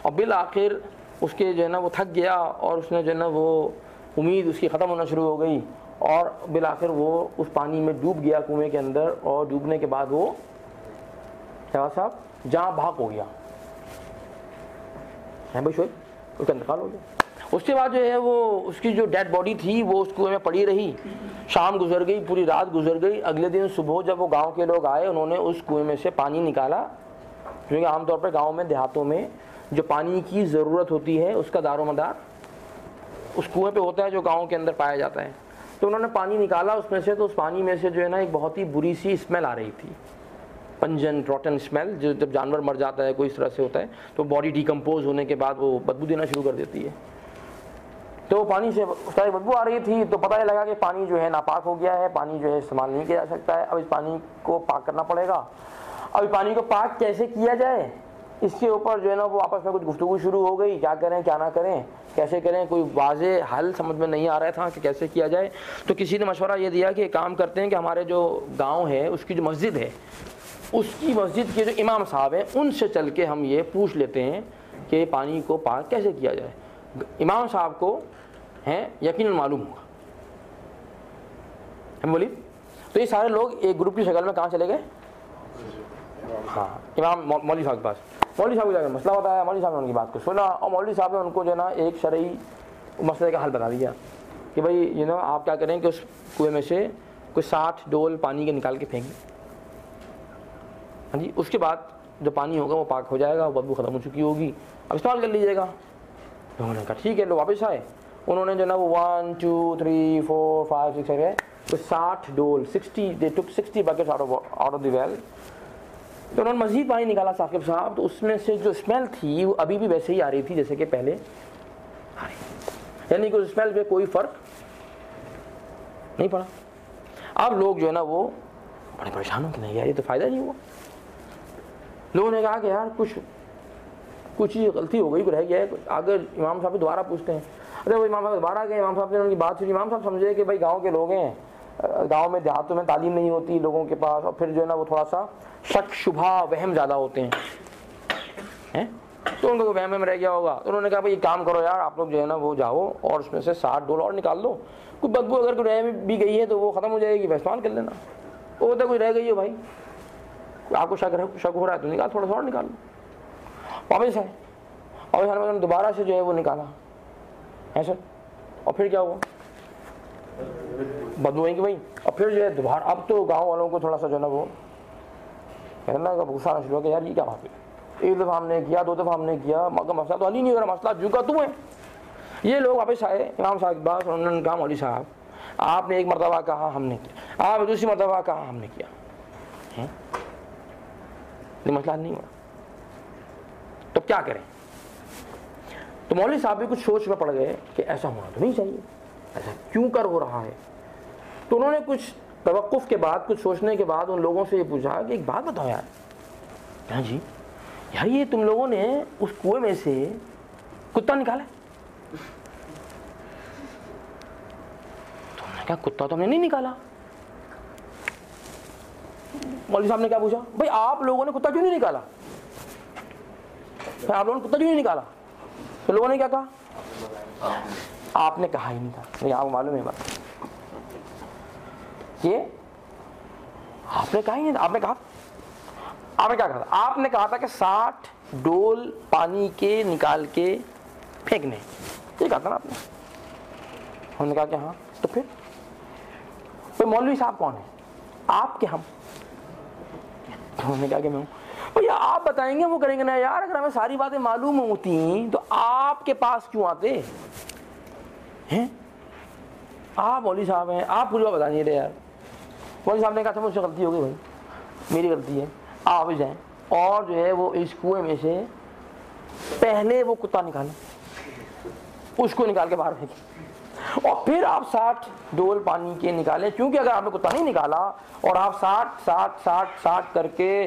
और बिल आखिर उसके जो है ना वो थक गया और उसने जो है ना वो उम्मीद उसकी ख़त्म होना शुरू हो गई और बिल आखिर वो उस पानी में डूब गया कुएं के अंदर। और डूबने के बाद वो शहबाज साहब जहाँ भाग हो गया है भाई, शोएब उसका इंतकाल हो गया। उसके बाद जो है वो उसकी जो डेड बॉडी थी वो उस कुएं में पड़ी रही। शाम गुजर गई, पूरी रात गुजर गई। अगले दिन सुबह जब वो गांव के लोग आए, उन्होंने उस कुएं में से पानी निकाला, क्योंकि आमतौर पर गांव में देहातों में जो पानी की ज़रूरत होती है उसका दारोमदार उस कुएं पे होता है जो गांव के अंदर पाया जाता है। तो उन्होंने पानी निकाला उसमें से, तो उस पानी में से जो है ना एक बहुत ही बुरी सी स्मेल आ रही थी, पंजन रॉटन स्मेल। जो जब जानवर मर जाता है कोई इस तरह से होता है तो बॉडी डिकम्पोज होने के बाद वो बदबू देना शुरू कर देती है। तो पानी से उसका बदबू आ रही थी, तो पता ही लगा कि पानी जो है नापाक हो गया है, पानी जो है इस्तेमाल नहीं किया जा सकता है। अब इस पानी को पाक करना पड़ेगा। अब पानी को पाक कैसे किया जाए, इसके ऊपर जो है ना वो आपस में कुछ गुफ्तगू शुरू हो गई, क्या करें क्या ना करें, कैसे करें, कोई वाज़े हल समझ में नहीं आ रहा था कि कैसे किया जाए। तो किसी ने मशवरा ये दिया कि एक काम करते हैं कि हमारे जो गाँव है उसकी जो मस्जिद है, उसकी मस्जिद के जो इमाम साहब हैं उनसे चल के हम ये पूछ लेते हैं कि पानी को पाक कैसे किया जाए। इमाम साहब को हैं यकीनन मालूम होगा, हम बोली। तो ये सारे लोग एक ग्रुप की शक्ल में कहाँ चले गए? हाँ, इमाम मौलवी साहब के पास। मौलवी साहब को जाकर मसला बताया, मौलवी साहब ने उनकी बात को सुना और मौलवी साहब ने उनको जो है ना एक शरई मसले का हल बता दिया कि भाई ये ना आप क्या करें कि उस कुएं में से कुछ 60 डोल पानी के निकाल के फेंक दें। हाँ जी, उसके बाद जो पानी होगा वो पाक हो जाएगा, बदबू ख़त्म हो चुकी होगी, अब इस्तेमाल कर लीजिएगा। तो उन्होंने कहा ठीक है। लोग वापस आए, उन्होंने जो ना वो 1 2 3 4 5 6 7 तो 60 डोल 60 दे टुक 60 buckets out of the well. तो उन्होंने मज़ीद पानी निकाला साकिब साहब, तो उसमें से जो स्मेल थी वो अभी भी वैसे ही आ रही थी जैसे कि पहले आ रही, यानी कि उस स्मेल पे कोई फ़र्क नहीं पड़ा। अब लोग जो है ना वो बड़े परेशान हो कि नहीं यार ये तो फ़ायदा नहीं हुआ। लोगों ने कहा कि यार कुछ ही गलती हो गई, रह गया है। अगर इमाम साहब दोबारा पूछते हैं, अरे वो इमाम साहब दोबारा गए, इमाम साहब ने उनकी बात सुनी। इमाम साहब समझे कि भाई गांव के लोग हैं, गांव में देहातों में तालीम नहीं होती लोगों के पास, और फिर जो है ना वो थोड़ा सा शक शुबा वहम ज़्यादा होते हैं, तो उनको वहम में रह गया होगा। तो उन्होंने कहा भाई एक काम करो यार, आप लोग जो है ना वो जाओ और उसमें से 60 डोल और निकाल लो, कोई बदबू अगर कोई रह भी गई है तो वो ख़त्म हो जाएगी, इस्तेमाल कर लेना। वो तो कोई रह गई है भाई, आपको शक हो रहा है तो निकाल, थोड़ा सा और निकाल लो, वापस है। और मैंने दोबारा से जो है वो निकाला है सर, और फिर क्या हुआ, बदबू वहीं की वहीं। और फिर जो है दोबारा, अब तो गाँव वालों को थोड़ा सा जो है ना वो कहना गुस्सा आना शुरू हो गया, यार ये क्या बात है, एक दफ़ा हमने किया, 2 दफ़ा हमने किया, मगर मसला तो हल ही नहीं हो रहा, मसला जू का तू है। ये लोग वापस आए इमाम साहब के पास, उन्होंने कहा मौलवी साहब आपने एक मरतबा कहा हमने किया, आपने दूसरी मरतबा कहा हमने किया, ये मसला नहीं हुआ, तो क्या करें। तो मौलवी साहब भी कुछ सोच में पड़ गए कि ऐसा होना तो नहीं चाहिए, ऐसा क्यों कर हो रहा है। तो उन्होंने कुछ तवक्कुफ के बाद, कुछ सोचने के बाद उन लोगों से ये पूछा कि एक बात बताओ यार, हाँ जी यार ये तुम लोगों ने उस कुएं में से कुत्ता निकाला? तुमने कहा कुत्ता तो हमने नहीं निकाला। मौलवी साहब ने क्या पूछा, भाई आप लोगों ने कुत्ता क्यों नहीं निकाला, आप लोगों ने कुत्ता क्यों नहीं निकाला? तो लोगों ने क्या कहा, आपने कहा ही नहीं था। नहीं आपको मालूम है बात ये, आपने कहा ही नहीं था। आपने क्या कहा था? आपने कहा था कि 60 डोल पानी के निकाल के फेंकने, ये कहा था ना आपने। हमने कहा कि हाँ। तो फिर मौलवी साहब कौन है, आप के हम? तो हमने कहा कि मैं हूँ। भैया आप बताएंगे वो करेंगे ना यार, अगर हमें सारी बातें मालूम होती तो आपके पास क्यों आते हैं? आप मौलवी साहब हैं, आप पूरी बात बता नहीं रहे यार। मौलवी साहब ने कहा था मुझसे गलती हो गई भाई, मेरी गलती है, आप जाएं और जो है वो इस कुएं में से पहले वो कुत्ता निकालें, उसको निकाल के बाहर फेंकें, और फिर आप 60 डोल पानी के निकालें। क्योंकि अगर आपने कुत्ता नहीं निकाला और आप 60 करके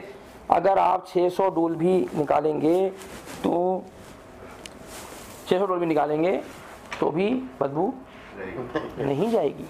अगर आप 600 डोल भी निकालेंगे तो 600 डोल भी निकालेंगे तो भी बदबू नहीं जाएगी।